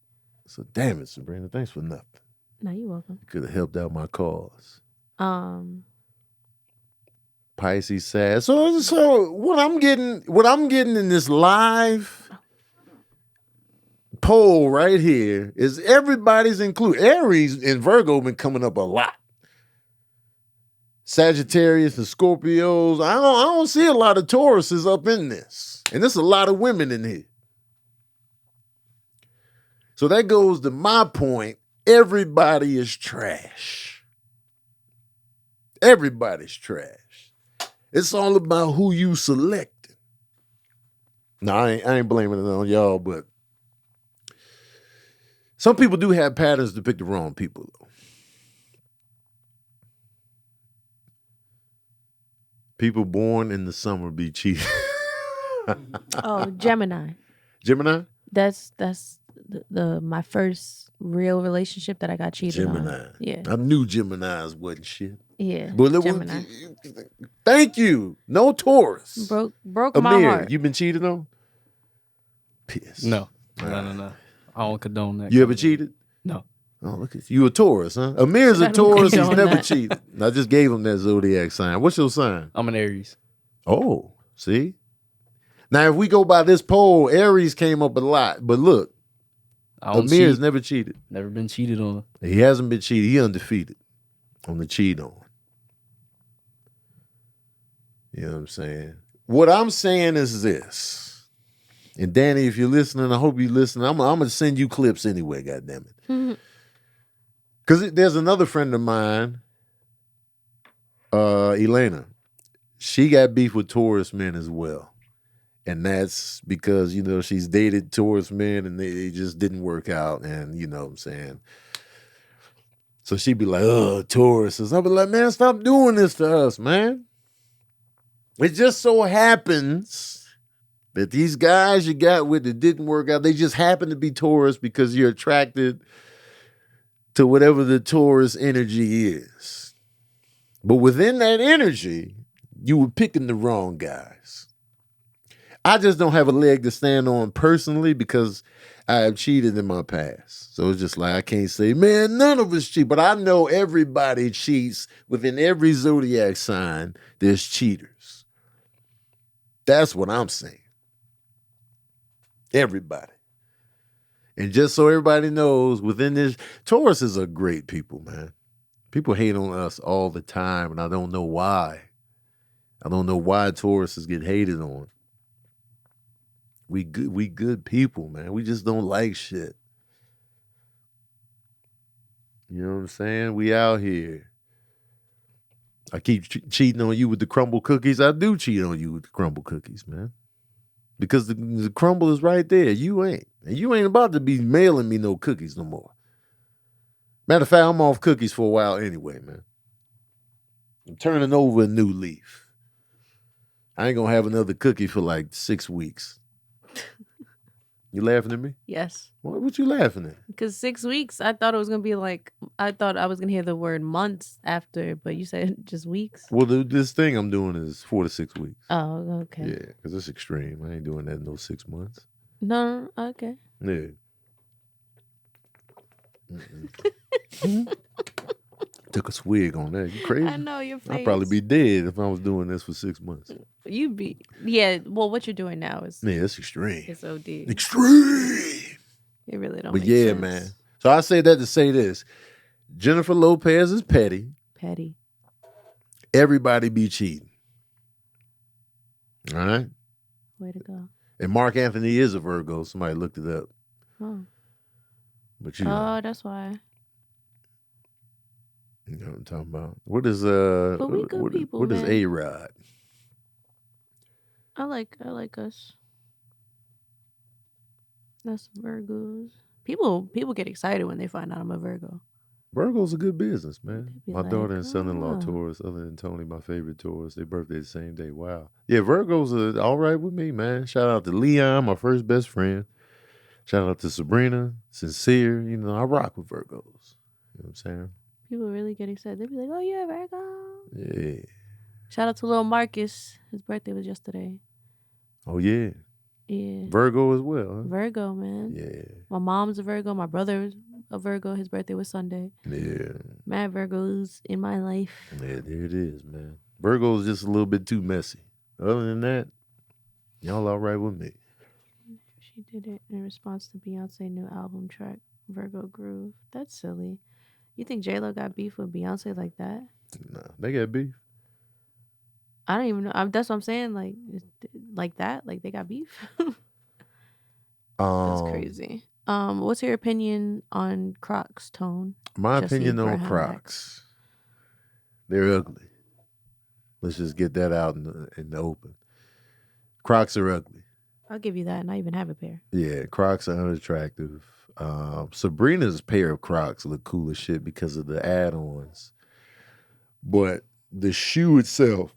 So damn it, Sabrina. Thanks for nothing. No, you're welcome. You could have helped out my cause. Pisces sad. So what I'm getting in this live poll right here is everybody's included. Aries and Virgo been coming up a lot. Sagittarius and Scorpios. I don't see a lot of Tauruses up in this. And there's a lot of women in here. So that goes to my point. Everybody is trash. Everybody's trash. It's all about who you select. No, I ain't blaming it on y'all, but some people do have patterns to pick the wrong people, though. People born in the summer be cheated. Oh, Gemini. Gemini? That's the my first real relationship that I got cheated on. Yeah. I knew Geminis wasn't shit. Yeah. But Gemini. Thank you. No Taurus. Broke Amir, my heart. You been cheated on? Piss. No. No. I don't condone that. You ever cheated? No. Oh, look at you. You a Taurus, huh? Amir's a Taurus. He's never that. cheated. I just gave him that zodiac sign. What's your sign? I'm an Aries. Oh, see? Now, if we go by this poll, Aries came up a lot. But look, Amir's never cheated. Never been cheated on. He hasn't been cheated. He undefeated on the cheat on. You know what I'm saying? What I'm saying is this. And Danny, if you're listening, I hope you listen. I'm going to send you clips anyway, goddammit. Because there's another friend of mine, Elena. She got beef with Taurus men as well. And that's because, you know, she's dated Taurus men and they just didn't work out. And you know what I'm saying? So she'd be like, oh, Tauruses. I'd be like, man, stop doing this to us, man. It just so happens that these guys you got with that didn't work out, they just happen to be Taurus because you're attracted to whatever the Taurus energy is. But within that energy, you were picking the wrong guys. I just don't have a leg to stand on personally because I have cheated in my past. So it's just like, I can't say, man, none of us cheat. But I know everybody cheats. Within every zodiac sign, there's cheaters. That's what I'm saying. Everybody. And just so everybody knows, within this, Tauruses are great people, man. People hate on us all the time, and I don't know why. I don't know why Tauruses get hated on. We good people, man. We just don't like shit. You know what I'm saying? We out here. I keep cheating on you with the crumble cookies. I do cheat on you with the crumble cookies, man. Because the crumble is right there. You ain't. And you ain't about to be mailing me no cookies no more. Matter of fact, I'm off cookies for a while anyway, man. I'm turning over a new leaf. I ain't gonna have another cookie for like 6 weeks. You laughing at me? Yes. What you laughing at? Because 6 weeks, I thought it was going to be like, I thought I was going to hear the word months after, but you said just weeks? Well, this thing I'm doing is 4 to 6 weeks. Oh, okay. Yeah, because it's extreme. I ain't doing that in no 6 months. No, okay. Yeah. Took a swig on that. You crazy? I know your face. I'd probably be dead if I was doing this for 6 months. You'd be, yeah. Well, what you're doing now is, yeah, it's extreme. It's OD. Extreme. It really don't. But make yeah, sense. man. So I say that to say this: Jennifer Lopez is petty. Petty. Everybody be cheating. All right. Way to go. And Mark Anthony is a Virgo. Somebody looked it up. Oh. But you know. Oh, that's why. You know what I'm talking about. What is But we good people, what is man. A-Rod? I like us. That's Virgos. People get excited when they find out I'm a Virgo. Virgo's a good business, man. Be My like, daughter and son-in-law "Oh." Taurus, other than Tony, my favorite Taurus. They birthday the same day. Wow. Yeah, Virgo's are all right with me, man. Shout out to Leon, my first best friend. Shout out to Sabrina, Sincere. You know, I rock with Virgos. You know what I'm saying? People really get excited. They be like, "Oh, you're a Virgo." Yeah. Shout out to little Marcus. His birthday was yesterday. Oh, yeah. Yeah. Virgo as well, huh? Virgo, man. Yeah. My mom's a Virgo. My brother's a Virgo. His birthday was Sunday. Yeah. Mad Virgos in my life. Yeah, there it is, man. Virgo's just a little bit too messy. Other than that, y'all all right with me. She did it in response to Beyonce's new album track, Virgo Groove. That's silly. You think J-Lo got beef with Beyonce like that? Nah, they got beef. I don't even know. That's what I'm saying. Like that? Like they got beef? That's crazy. What's your opinion on Crocs, Tone? My Jesse opinion on Brown Crocs. They're ugly. Let's just get that out in the open. Crocs are ugly. I'll give you that, and I even have a pair. Yeah, Crocs are unattractive. Sabrina's pair of Crocs look cool as shit because of the add-ons. But the shoe itself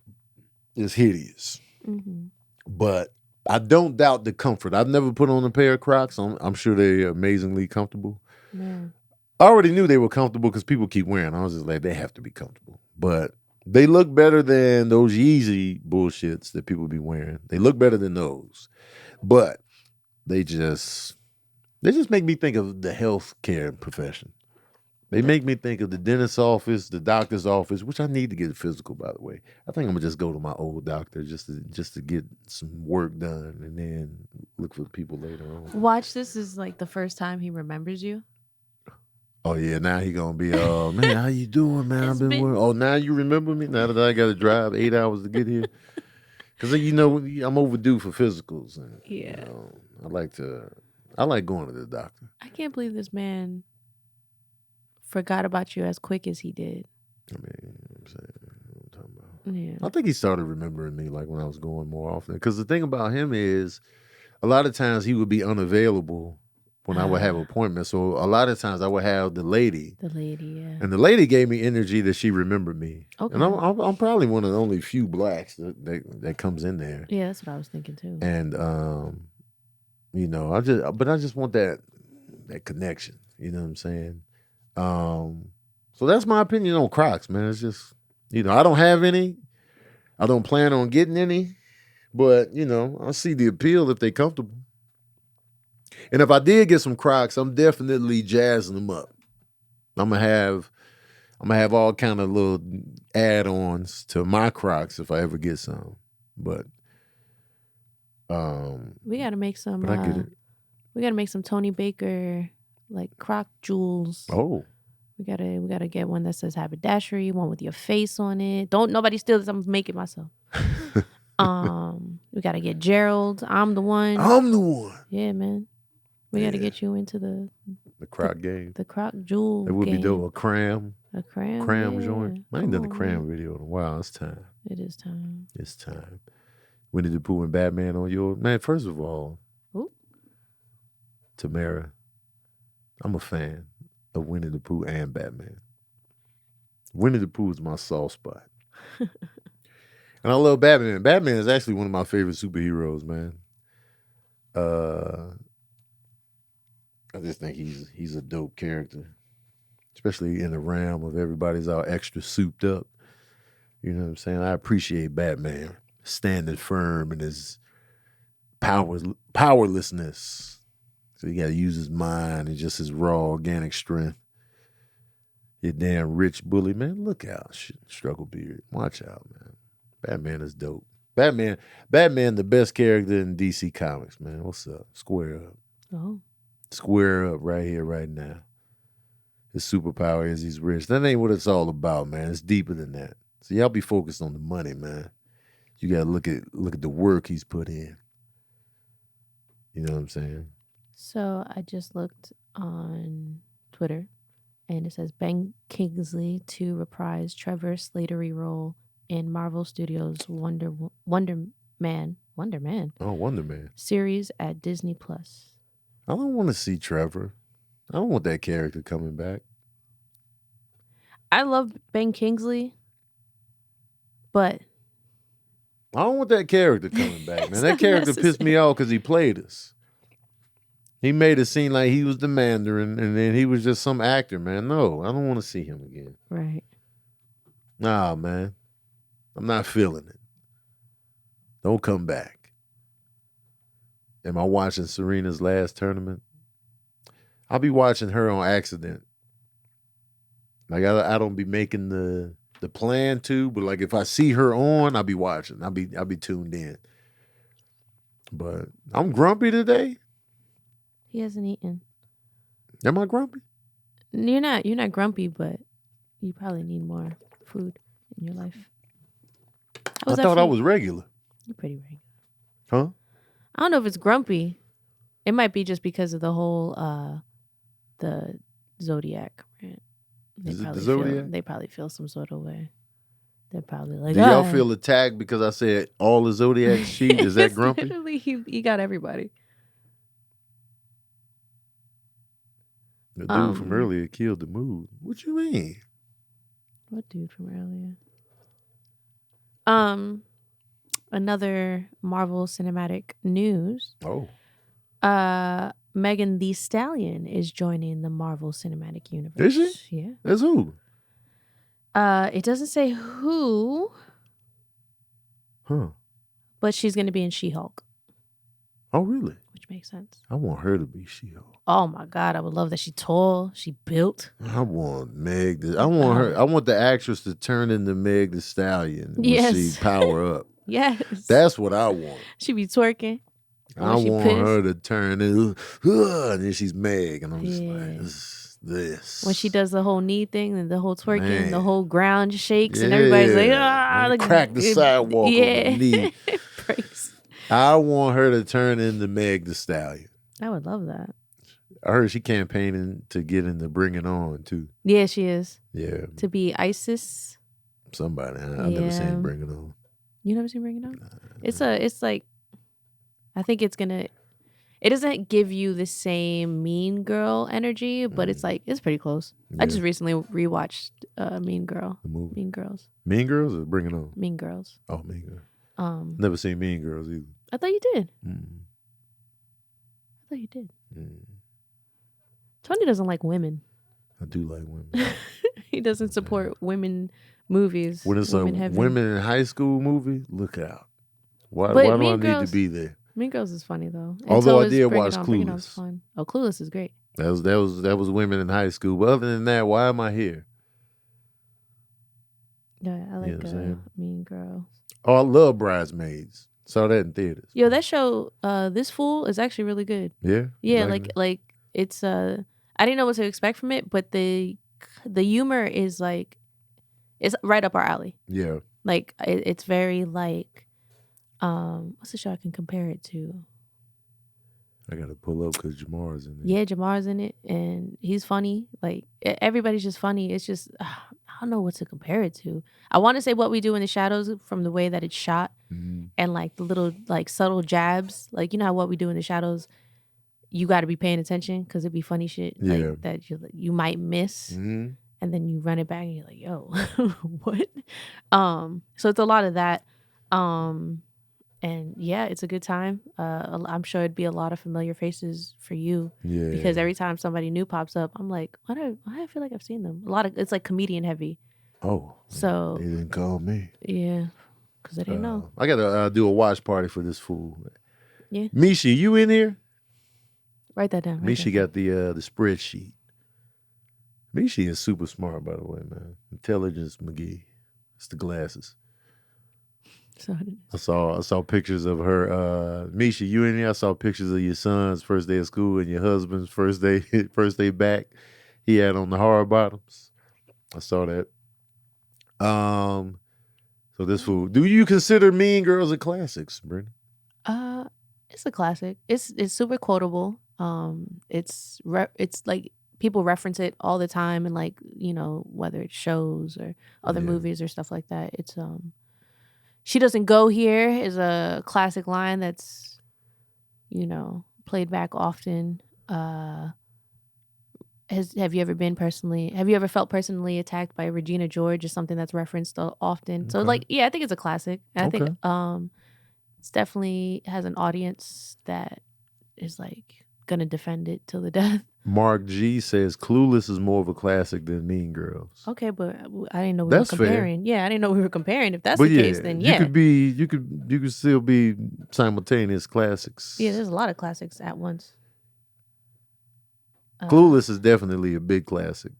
is hideous. Mm-hmm. But I don't doubt the comfort. I've never put on a pair of Crocs. I'm sure they're amazingly comfortable. Yeah. I already knew they were comfortable because people keep wearing them. I was just like, they have to be comfortable. But they look better than those Yeezy bullshits that people be wearing. They look better than those. But they just make me think of the healthcare profession. They make me think of the dentist's office, the doctor's office, which I need to get a physical, by the way. I think I'm gonna just go to my old doctor just to get some work done and then look for people later on. Watch, this is like the first time he remembers you. Oh yeah, now he gonna be, man, how you doing, man? I've been working. Oh, now you remember me? Now that I gotta drive 8 hours to get here? Because I'm overdue for physicals. And, yeah. I like going to the doctor. I can't believe this man forgot about you as quick as he did. I mean, I'm saying, what I'm talking about. Yeah. I think he started remembering me like when I was going more often. Because the thing about him is, a lot of times he would be unavailable when I would have appointments. So a lot of times I would have the lady. The lady, yeah. And the lady gave me energy that she remembered me. Okay. And I'm probably one of the only few blacks that comes in there. Yeah, that's what I was thinking too. And I just want that connection. You know what I'm saying? So that's my opinion on Crocs, man. It's just, I don't have any. I don't plan on getting any. But, I see the appeal if they're comfortable. And if I did get some Crocs, I'm definitely jazzing them up. I'm gonna have all kind of little add-ons to my Crocs if I ever get some. But we gotta make some. But I get it. We gotta make some Tony Baker like Croc jewels. Oh. We gotta get one that says haberdashery, one with your face on it. Don't nobody steal this. I'm making myself. We gotta get Gerald. I'm the one. Yeah, man. We got to get you into the Croc game. The Croc jewel. It would game. be dope. A cram yeah. joint. I ain't done a cram video in a while. It's time. It is time. It's time. Winnie the Pooh and Batman on yours. Man, first of all, Tamara, I'm a fan of Winnie the Pooh and Batman. Winnie the Pooh is my soft spot. And I love Batman. Batman is actually one of my favorite superheroes, man. I just think he's a dope character, especially in the realm of everybody's all extra souped up. You know what I'm saying? I appreciate Batman standing firm in his powerlessness. So he got to use his mind and just his raw organic strength. You damn rich bully, man. Look out, struggle beard. Watch out, man. Batman is dope. Batman, the best character in DC Comics, man. What's up? Square up. Oh. Square up right here, right now. His superpower is he's rich. That ain't what it's all about, man. It's deeper than that. So y'all be focused on the money, man. You gotta look at the work he's put in. You know what I'm saying? So I just looked on Twitter, and it says Ben Kingsley to reprise Trevor Slattery role in Marvel Studios' Wonder Man. Oh, Wonder Man series at Disney Plus. I don't want to see Trevor. I don't want that character coming back. I love Ben Kingsley, but I don't want that character coming back, man. That character pissed me off because he played us. He made it seem like he was the Mandarin, and then he was just some actor, man. No, I don't want to see him again. Right. Nah, man. I'm not feeling it. Don't come back. Am I watching Serena's last tournament? I'll be watching her on accident. Like I don't be making the plan to, but like if I see her on, I'll be watching. I'll be tuned in. But I'm grumpy today. He hasn't eaten. Am I grumpy? You're not grumpy, but you probably need more food in your life. I thought I was regular. You're pretty regular. Huh? I don't know if it's grumpy. It might be just because of the whole the Zodiac rant. Is it the Zodiac? They probably feel some sort of way. They're probably like, do y'all feel attacked because I said all the Zodiac sheet? Is that grumpy? Literally, he got everybody. The dude from earlier killed the mood. What you mean? What dude from earlier? Another Marvel Cinematic news. Oh. Meg Thee Stallion is joining the Marvel Cinematic Universe. Is she? Yeah. That's who? It doesn't say who. Huh. But she's going to be in She-Hulk. Oh, really? Which makes sense. I want her to be She-Hulk. Oh my God, I would love that. She tall, she built. I want Meg. I want her. I want the actress to turn into Meg Thee Stallion when she power up. Yes. That's what I want. She be twerking. I want her to turn into, and then she's Meg, and I'm just like, this. When she does the whole knee thing and the whole twerking, the whole ground shakes, and everybody's like, crack the sidewalk on the knee. Breaks. I want her to turn into Meg Thee Stallion. I would love that. I heard she campaigning to get into Bring It On too. Yeah, she is. Yeah. To be Isis. Somebody. I've never seen Bring It On. You never seen Bring It On? It's like, I think it's gonna. It doesn't give you the same Mean Girl energy, but it's like it's pretty close. Yeah. I just recently rewatched Mean Girl. The movie. Mean Girls. Mean Girls or Bring It On? Mean Girls. Oh, Mean Girls. Never seen Mean Girls either. I thought you did. Mm. I thought you did. Tony doesn't like women. I do like women. He doesn't support women movies. When it's a women in high school movie, look out. Why do I need to be there? Mean Girls is funny though. Although I did watch Clueless. Fun. Oh, Clueless is great. That was women in high school. But other than that, why am I here? Yeah, I like Mean Girls. Oh, I love Bridesmaids. Saw that in theaters. Yo, that show, This Fool, is actually really good. Yeah? Yeah, like it's I didn't know what to expect from it, but the humor is like, it's right up our alley. Yeah. Like it's very like, what's the show I can compare it to? I gotta pull up because Jamar's in it. Yeah, Jamar's in it, and he's funny. Like everybody's just funny. It's just I don't know what to compare it to. I want to say What We Do in the Shadows from the way that it's shot, and like the little like subtle jabs. Like you know how What We Do in the Shadows, you got to be paying attention because it'd be funny shit like, that you might miss, and then you run it back and you're like, yo, what? So it's a lot of that. And yeah, it's a good time. I'm sure it'd be a lot of familiar faces for you. Yeah. Because every time somebody new pops up, I'm like, why do I feel like I've seen them? It's like comedian heavy. Oh. So they didn't call me. Yeah. Because I didn't know. I gotta do a watch party for this fool. Yeah. Misha, you in here? Write that down. Misha got the spreadsheet. Misha is super smart, by the way, man. Intelligence McGee. It's the glasses. I saw pictures of her. Misha, you in there? I saw pictures of your son's first day of school and your husband's first day back. He had on the hard bottoms. I saw that. So this fool. Do you consider Mean Girls a classic, Brenda? It's a classic. It's super quotable. It's like people reference it all the time, and like whether it's shows or other movies or stuff like that. It's She Doesn't Go Here is a classic line that's, played back often. Have you ever felt personally attacked by Regina George is something that's referenced often. Okay. So I think it's a classic. And I think it's definitely has an audience that is like going to defend it till the death. Mark G says Clueless is more of a classic than Mean Girls. Okay, but I didn't know we were comparing. Fair. Yeah, I didn't know we were comparing. If that's the case, then yeah. You could still be simultaneous classics. Yeah, there's a lot of classics at once. Clueless is definitely a big classic.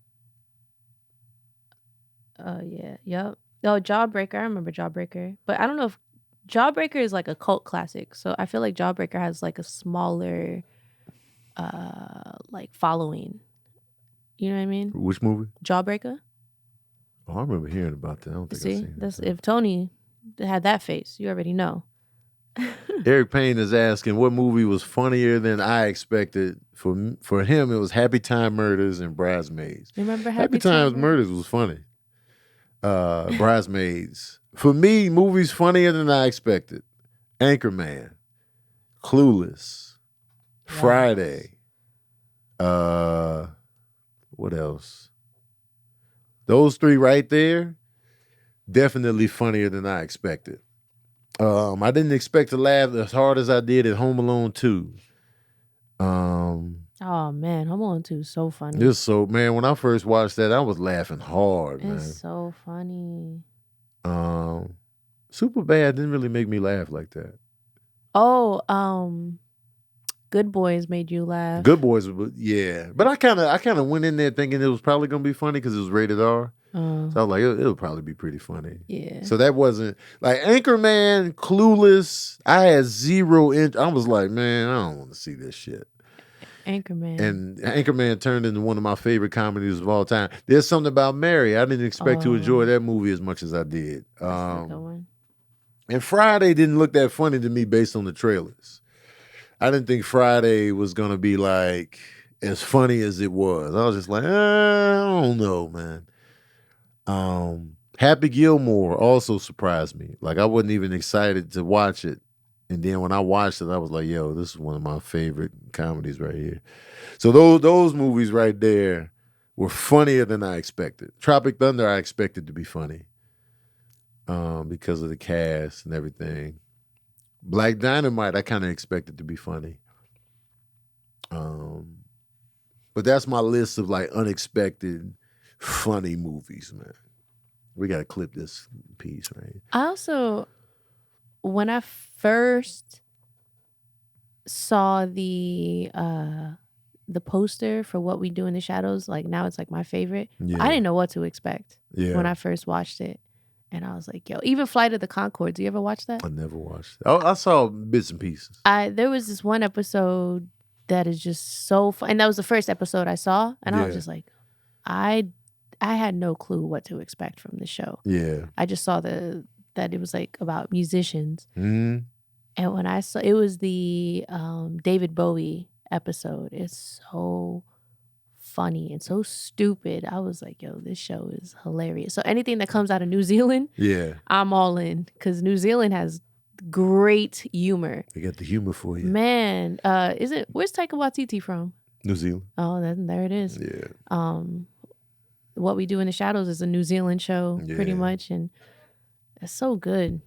Yeah. Yep. Oh, Jawbreaker. I remember Jawbreaker. But I don't know if Jawbreaker is like a cult classic. So I feel like Jawbreaker has like a smaller like following. You know what I mean? Which movie? Jawbreaker. Oh, I remember hearing about that. I don't think I've seen that. If Tony had that face, you already know. Eric Payne is asking what movie was funnier than I expected. For him, it was Happy Time Murders and Bridesmaids. Remember Happy Time Murders was funny. Bridesmaids. For me, movies funnier than I expected. Anchorman, Clueless, Friday. What else? Those three right there, definitely funnier than I expected. I didn't expect to laugh as hard as I did at Home Alone 2. Oh man, Home Alone 2 is so funny. It's so, man, when I first watched that, I was laughing hard, man. It's so funny. Superbad didn't really make me laugh like that. Oh, Good Boys made you laugh. Good Boys, yeah. But I kind of went in there thinking it was probably gonna be funny because it was rated R. So I was like, it'll probably be pretty funny. Yeah. So that wasn't like Anchorman, Clueless. I had zero interest. I was like, man, I don't want to see this shit. Anchorman. And Anchorman turned into one of my favorite comedies of all time. There's something about Mary. I didn't expect to enjoy that movie as much as I did. That's a good one. And Friday didn't look that funny to me based on the trailers. I didn't think Friday was gonna be like as funny as it was. I was just like, I don't know, man. Happy Gilmore also surprised me. Like I wasn't even excited to watch it. And then when I watched it, I was like, yo, this is one of my favorite comedies right here. So those movies right there were funnier than I expected. Tropic Thunder, I expected to be funny because of the cast and everything. Black Dynamite, I kind of expected to be funny. But that's my list of like unexpected funny movies, man. We got to clip this piece, right? I also, when I first saw the poster for What We Do in the Shadows, like now it's like my favorite. Yeah. I didn't know what to expect when I first watched it. And I was like, yo, even Flight of the Conchords, you ever watch that? I never watched it. I saw bits and pieces. There was this one episode that is just so fun. And that was the first episode I saw. And I was just like, I had no clue what to expect from the show. Yeah. I just saw that it was like about musicians. Mm-hmm. And when I saw, it was the David Bowie episode. It's so funny and so stupid. I was like, yo, this show is hilarious. So anything that comes out of New Zealand, I'm all in, because New Zealand has great humor. They got the humor for you. Man, where's Taika Waititi from? New Zealand. Oh, there it is. Yeah. What We Do in the Shadows is a New Zealand show, pretty much, and it's so good.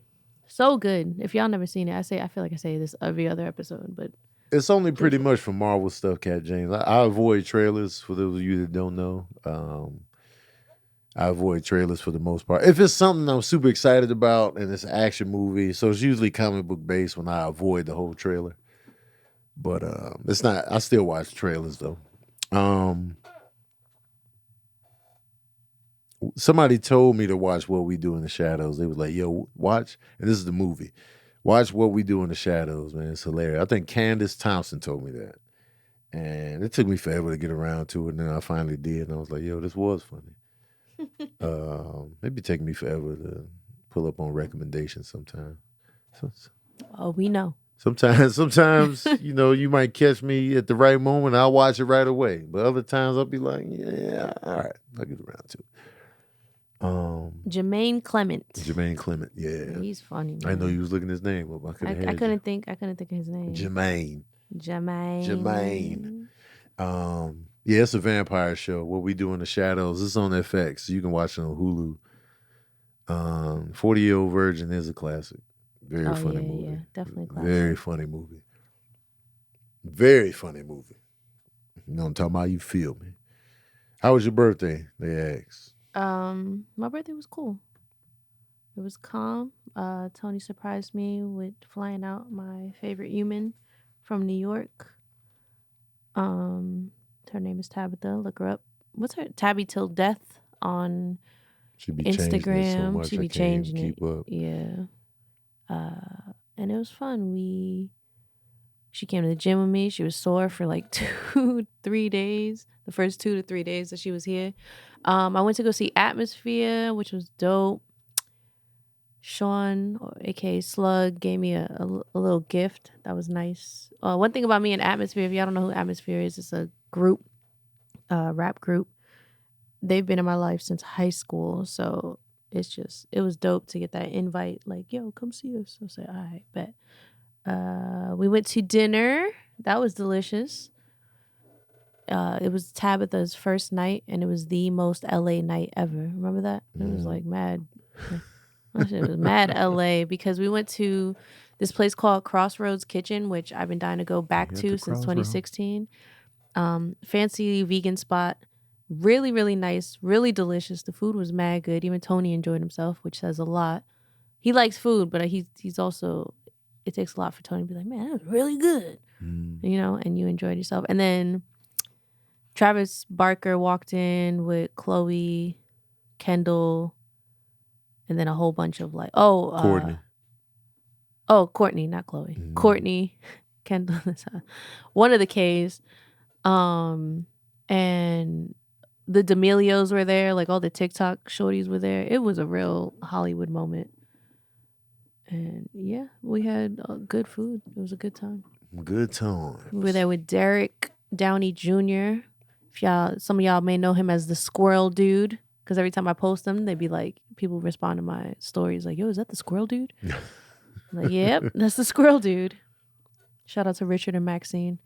So good. If y'all never seen it, I feel like I say this every other episode, but it's only pretty much for Marvel stuff, Cat James. I avoid trailers for those of you that don't know. I avoid trailers for the most part. If it's something I'm super excited about and it's an action movie, so it's usually comic book based when I avoid the whole trailer. But it's not. I still watch trailers though. Somebody told me to watch What We Do in the Shadows. They was like, yo, watch, and this is the movie. Watch What We Do in the Shadows, man. It's hilarious. I think Candace Thompson told me that. And it took me forever to get around to it, and then I finally did, and I was like, yo, this was funny. Maybe take me forever to pull up on recommendations sometimes. Oh, we know. Sometimes, you know, you might catch me at the right moment, I'll watch it right away. But other times I'll be like, yeah, all right, I'll get around to it. Jermaine Clement, yeah. He's funny, man. I know you was looking his name up. I couldn't think of his name. Jermaine. Yeah, it's a vampire show. What We Do in the Shadows. It's on FX. You can watch it on Hulu. 40-Year-Old Virgin is a classic. Very funny movie. Yeah, definitely classic. Very funny movie. Very funny movie. You know what I'm talking about? You feel me. How was your birthday? They asked. My birthday was cool. It was calm. Tony surprised me with flying out my favorite human from New York. Her name is Tabitha. Look her up. What's her? Tabby Till Death on Instagram. She be changing it. Yeah. And it was fun. She came to the gym with me. She was sore for like 2-3 days. The first 2 to 3 days that she was here. I went to go see Atmosphere, which was dope. Sean, aka Slug, gave me a little gift. That was nice. One thing about me and Atmosphere, if y'all don't know who Atmosphere is, it's a group, rap group. They've been in my life since high school, so it was dope to get that invite. Like, yo, come see us. I said, all right, bet. We went to dinner. That was delicious. It was Tabitha's first night, and it was the most LA night ever. Remember that? It was like mad. It was mad LA because we went to this place called Crossroads Kitchen, which I've been dying to go back to since 2016. Fancy vegan spot. Really, really nice. Really delicious. The food was mad good. Even Tony enjoyed himself, which says a lot. He likes food, but he's also, it takes a lot for Tony to be like, man, that was really good. You know, and you enjoyed yourself. And then Travis Barker walked in with Chloe, Kendall, and then a whole bunch of like, Courtney. Courtney, not Chloe. Courtney, Kendall, one of the K's. And the D'Amelios were there, like all the TikTok shorties were there. It was a real Hollywood moment. And yeah, we had good food. It was a good time. Good time. We were there with Derek Downey Jr. Some of y'all may know him as the Squirrel Dude, because every time I post him, they'd be like, people respond to my stories like, yo, is that the Squirrel Dude? I'm like, yep, that's the Squirrel Dude. Shout out to Richard and Maxine.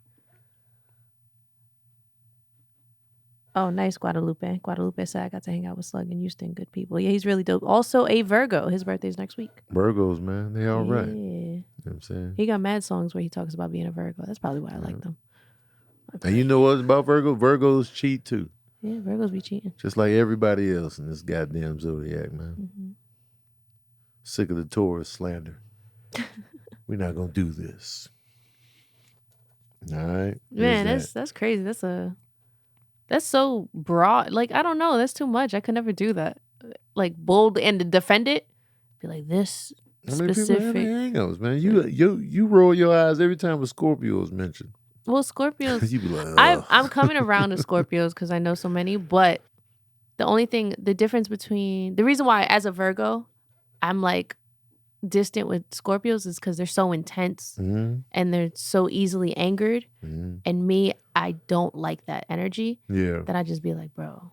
Oh, nice, Guadalupe. Guadalupe said I got to hang out with Slug and Houston. Good people. Yeah, he's really dope. Also a Virgo. His birthday's next week. Virgos, man, they all right. Yeah. You know what I'm saying? He got mad songs where he talks about being a Virgo. That's probably why I like them. And you know what's about Virgo? Virgos cheat too. Yeah, Virgos be cheating. Just like everybody else in this goddamn Zodiac, man. Mm-hmm. Sick of the Taurus slander. We're not gonna do this. All right. Man, that's crazy. That's so broad. Like, I don't know. That's too much. I could never do that. Like, bold and to defend it. Be like, this specific. People have hangups, man. You roll your eyes every time a Scorpio is mentioned. Well, Scorpios. You be like, ugh. I'm coming around to Scorpios because I know so many. But the difference between the reason why, as a Virgo, I'm like distant with Scorpios is because they're so intense and they're so easily angered. And me, I don't like that energy. Yeah. That I just be like, bro,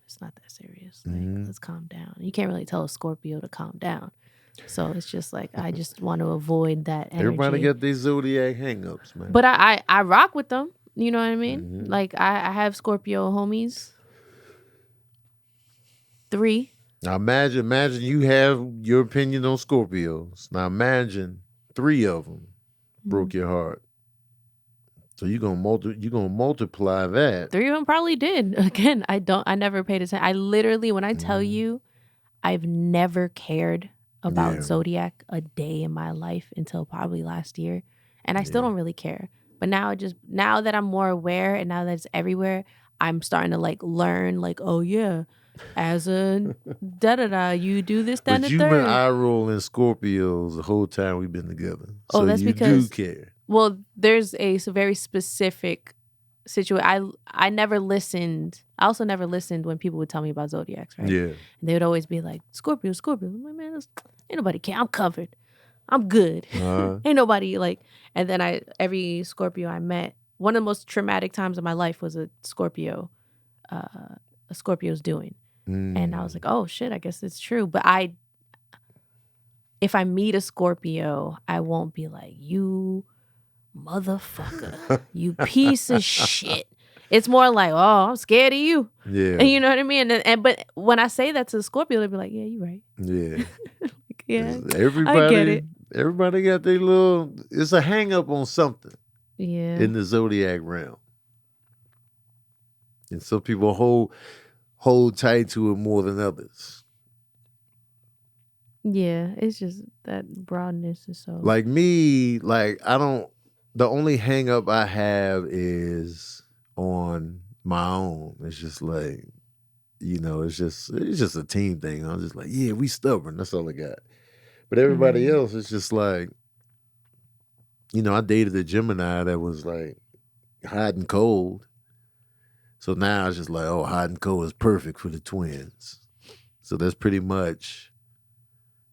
it's not that serious. Like, let's calm down. You can't really tell a Scorpio to calm down. So it's just like, I just want to avoid that energy. Everybody got these Zodiac hangups, man. But I rock with them. You know what I mean? Like, I have Scorpio homies. 3. Now imagine you have your opinion on Scorpios. Now imagine 3 of them broke your heart. So you're gonna multiply that. 3 of them probably did. Again, I never paid attention. I literally, when I tell you, I've never cared about Zodiac a day in my life until probably last year. And I still don't really care. But now that I'm more aware and now that it's everywhere, I'm starting to like learn like, oh yeah, as a da-da-da, you do this, that, and the you've third. Been eye rolling Scorpios the whole time we've been together. So that's you because do care. Well, there's a very specific situation. I never listened. I also never listened when people would tell me about Zodiacs, right? Yeah. And they would always be like, Scorpio. I'm like, man, ain't nobody care. I'm covered. I'm good. Ain't nobody like. And then every Scorpio I met, one of the most traumatic times of my life was a Scorpio's doing. And I was like, oh shit, I guess it's true. But if I meet a Scorpio, I won't be like, you motherfucker, you piece of shit. It's more like, oh, I'm scared of you. Yeah. And you know what I mean? But when I say that to a Scorpio, they'll be like, yeah, you're right. Yeah. Like, yeah. Everybody, I get it. Everybody got their little, it's a hang up on something. Yeah. In the Zodiac realm. And some people hold tight to it more than others. Yeah, it's just that broadness is so. Like me, like the only hang up I have is on my own. It's just like, it's just a team thing. I'm just like, yeah, we stubborn. That's all I got. But everybody else, it's just like, I dated a Gemini that was like hot and cold. So now it's just like, oh, hot and cold is perfect for the twins. So that's pretty much.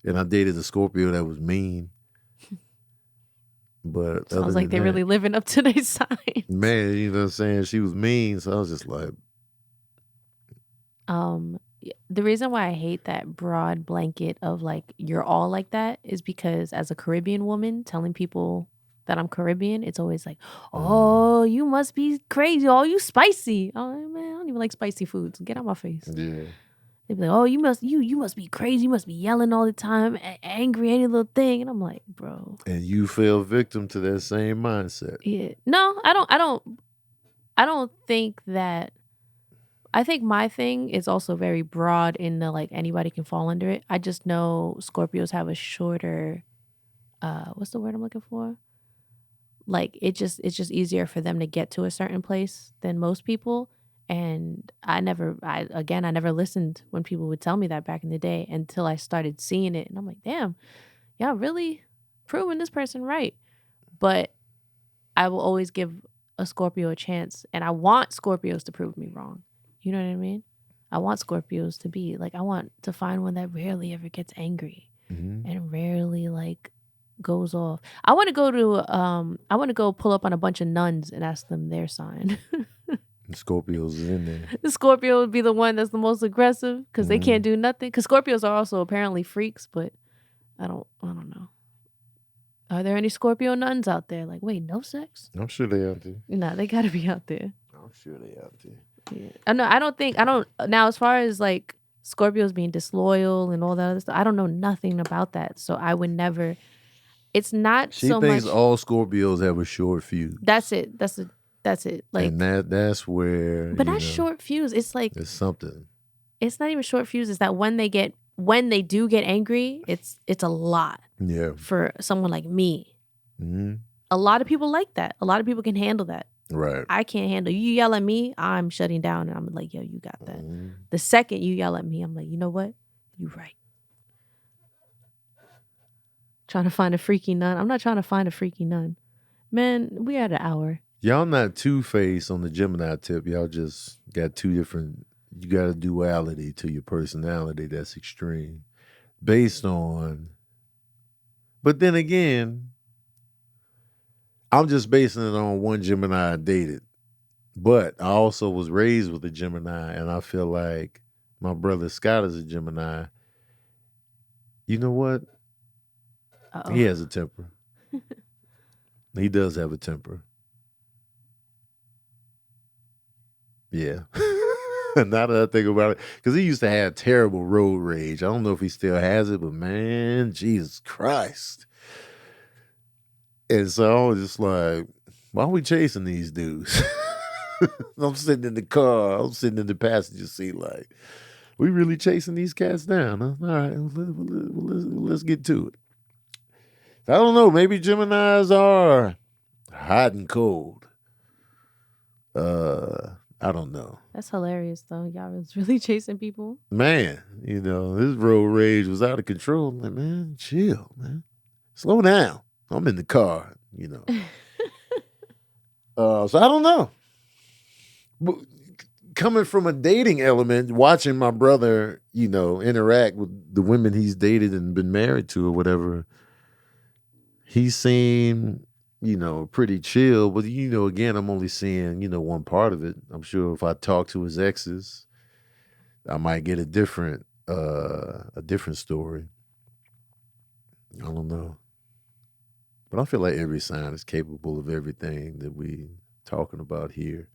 And I dated a Scorpio that was mean. But sounds like they're really living up to their sign. Man, you know what I'm saying? She was mean, so I was just like. the reason why I hate that broad blanket of like you're all like that is because as a Caribbean woman telling people that I'm Caribbean, it's always like, oh, you must be crazy. Oh, you spicy. Oh man, I don't even like spicy foods. Get out my face. Yeah. They'd be like, oh, you must be crazy. You must be yelling all the time, angry, any little thing. And I'm like, bro. And you fell victim to that same mindset. Yeah. No, I don't think that. I think my thing is also very broad in the like anybody can fall under it. I just know Scorpios have a shorter, what's the word I'm looking for? Like it's just easier for them to get to a certain place than most people. And I never listened when people would tell me that back in the day until I started seeing it. And I'm like, damn, y'all really proving this person right. But I will always give a Scorpio a chance. And I want Scorpios to prove me wrong. You know what I mean? I want Scorpios to be like, I want to find one that rarely ever gets angry and rarely like goes off. I want to go pull up on a bunch of nuns and ask them their sign. The Scorpios is in there. The Scorpio would be the one that's the most aggressive because they can't do nothing. Because Scorpios are also apparently freaks, but I don't know. Are there any Scorpio nuns out there? Like, wait, no sex? I'm sure they out there. Nah, they gotta be out there. I'm sure they out there. Yeah. Now as far as like Scorpios being disloyal and all that other stuff, I don't know nothing about that. So I would never, it's not she so much. thinks all Scorpios have a short fuse. That's it. Like, and that's where. But not short fuse. It's like. It's something. It's not even short fuse. It's that when they do get angry, it's a lot. Yeah. For someone like me. A lot of people like that. A lot of people can handle that. Right. I can't handle you yell at me, I'm shutting down and I'm like, yo, you got that. The second you yell at me, I'm like, you know what? You right. Trying to find a freaky nun. I'm not trying to find a freaky nun. Man, we at an hour. Y'all not two-faced on the Gemini tip. Y'all just got two different, you got a duality to your personality that's extreme. Based on, but then again, I'm just basing it on one Gemini I dated. But I also was raised with a Gemini, and I feel like my brother Scott is a Gemini. You know what? Uh-oh. He has a temper. He does have a temper. Yeah. Now that I think about it, because he used to have terrible road rage. I don't know if he still has it, but man, Jesus Christ. And so I was just like, why are we chasing these dudes? I'm sitting in the car. I'm sitting in the passenger seat like, we really chasing these cats down, huh? All right, let's get to it. I don't know. Maybe Geminis are hot and cold. I don't know. That's hilarious, though. Y'all was really chasing people. Man, his road rage was out of control. I'm like, man, chill, man. Slow down. I'm in the car, So I don't know. But coming from a dating element, watching my brother, interact with the women he's dated and been married to or whatever, he seemed, pretty chill. But, again, I'm only seeing, one part of it. I'm sure if I talk to his exes, I might get a different story. I don't know. But I feel like every sign is capable of everything that we talking about here.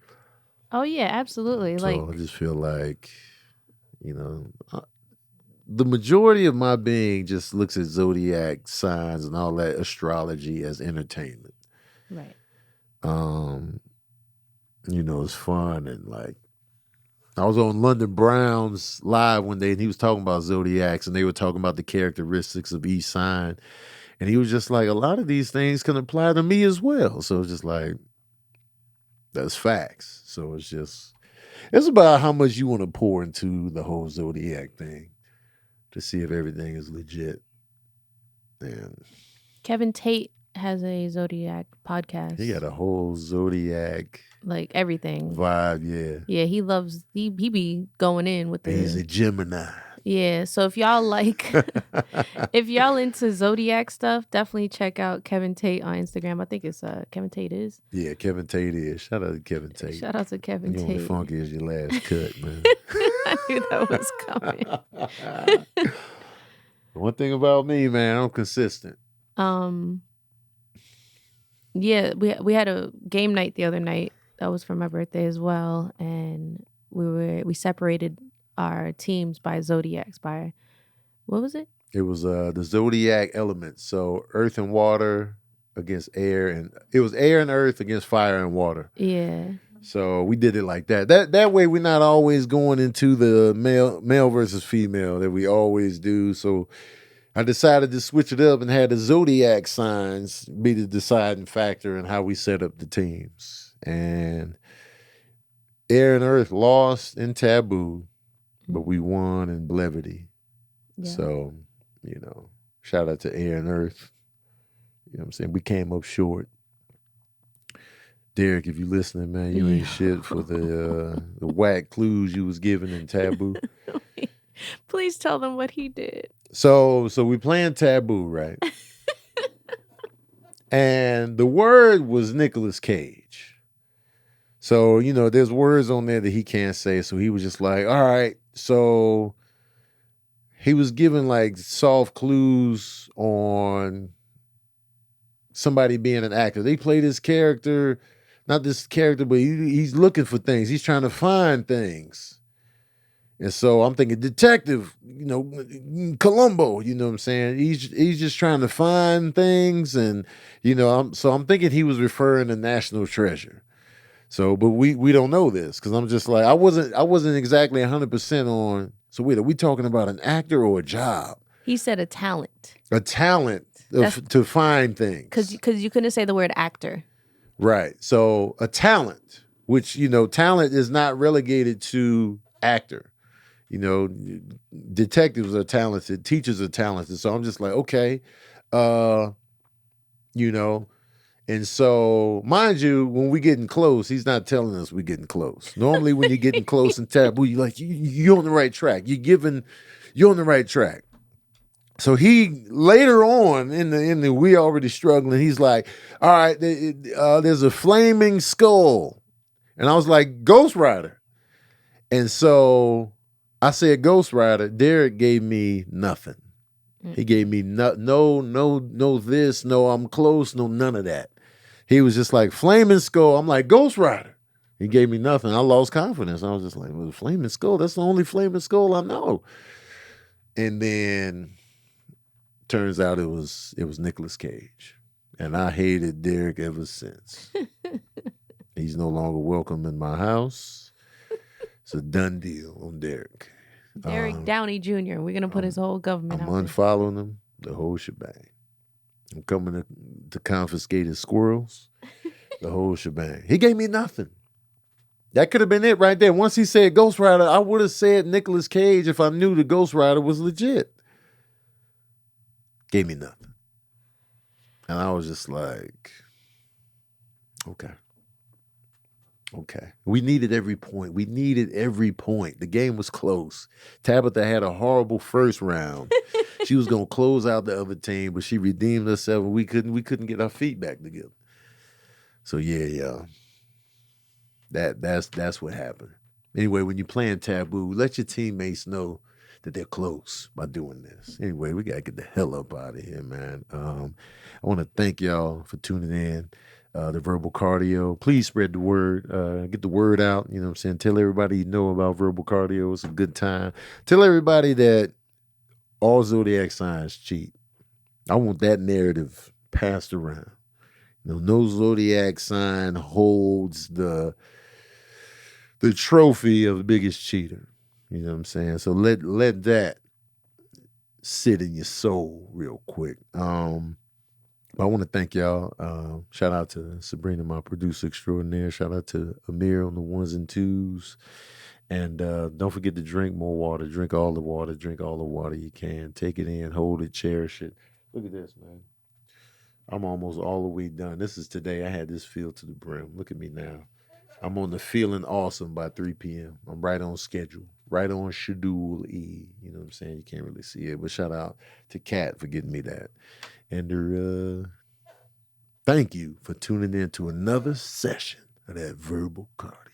Oh, yeah, absolutely. So I just feel like, the majority of my being just looks at zodiac signs and all that astrology as entertainment. Right. It's fun. And like, I was on London Brown's live one day and he was talking about zodiacs and they were talking about the characteristics of each sign. And he was just like, a lot of these things can apply to me as well. So it's just like, that's facts. So it's about how much you want to pour into the whole zodiac thing to see if everything is legit. And Kevin Tate has a Zodiac podcast. He got a whole Zodiac, like everything vibe. Yeah. Yeah, he loves. He be going in with the. He's a Gemini. Yeah, so if y'all if y'all into Zodiac stuff, definitely check out Kevin Tate on Instagram. I think it's Kevin Tate is. Yeah, Kevin Tate is. Shout out to Kevin Tate. Shout out to Kevin Tate. Tate. Funky as your last cut, man. I knew that was coming. One thing about me, man, I'm consistent. Yeah, we had a game night the other night. That was for my birthday as well, and we separated our teams by zodiacs. By what was it? It was the Zodiac elements. So earth and water against air, and it was air and earth against fire and water. Yeah. So we did it like that. That way we're not always going into the male versus female that we always do. So I decided to switch it up and had the zodiac signs be the deciding factor in how we set up the teams. And air and earth lost in taboo, but we won in brevity. Yeah. So, shout out to air and earth. You know what I'm saying? We came up short. Derek, if you listening, man, you ain't shit for the whack clues you was giving in taboo. Please tell them what he did. So we playing taboo, right? And the word was Nicolas Cage. So, there's words on there that he can't say. So he was just like, all right. So he was giving like soft clues on somebody being an actor. They play this character, not this character, but he's looking for things. He's trying to find things. And so I'm thinking detective, Columbo, you know what I'm saying? He's just trying to find things. And, I'm thinking he was referring to National Treasure. So, but we don't know this because I'm just like, I wasn't exactly 100% on. So wait, are we talking about an actor or a job? He said a talent. A talent to find things. Because you couldn't say the word actor. Right. So a talent, which, talent is not relegated to actor. Detectives are talented, teachers are talented. So I'm just like, okay, and so mind you, when we getting close, he's not telling us we getting close. Normally when you're getting close in taboo, you're like, you're on the right track. You're on the right track. So he later on in the we already struggling. He's like, all right, there's a flaming skull. And I was like, Ghost Rider. And so I said Ghost Rider. Derek gave me nothing. He gave me no this, no I'm close, no none of that. He was just like flaming skull. I'm like Ghost Rider. He gave me nothing. I lost confidence. I was just like, well, flaming skull. That's the only flaming skull I know. And then turns out it was Nicolas Cage, and I hated Derek ever since. He's no longer welcome in my house. It's a done deal on Derek. Derek Downey Jr. We're going to put his whole government I'm out unfollowing him, the whole shebang. I'm coming to confiscate his squirrels, the whole shebang. He gave me nothing. That could have been it right there. Once he said Ghost Rider, I would have said Nicolas Cage if I knew the Ghost Rider was legit. Gave me nothing. And I was just like, okay. We needed every point. The game was close. Tabitha had a horrible first round. She was going to close out the other team, but she redeemed herself, and we couldn't get our feet back together. So yeah. That's what happened. Anyway, when you're playing taboo, let your teammates know that they're close by doing this. Anyway, we got to get the hell up out of here, man. I want to thank y'all for tuning in. The Verbal Cardio. Please spread the word. Get the word out. You know what I'm saying? Tell everybody you know about Verbal Cardio. It's a good time. Tell everybody that all zodiac signs cheat. I want that narrative passed around. No zodiac sign holds the trophy of the biggest cheater. You know what I'm saying? So let that sit in your soul real quick. But I want to thank y'all. Shout out to Sabrina, my producer extraordinaire. Shout out to Amir on the ones and twos. And don't forget to drink more water. Drink all the water. Drink all the water you can. Take it in. Hold it. Cherish it. Look at this, man. I'm almost all the way done. This is today. I had this filled to the brim. Look at me now. I'm on the feeling awesome by 3 p.m. I'm right on schedule. Right on schedule E. You know what I'm saying? You can't really see it. But shout out to Kat for getting me that. And thank you for tuning in to another session of that Verbal Cardio.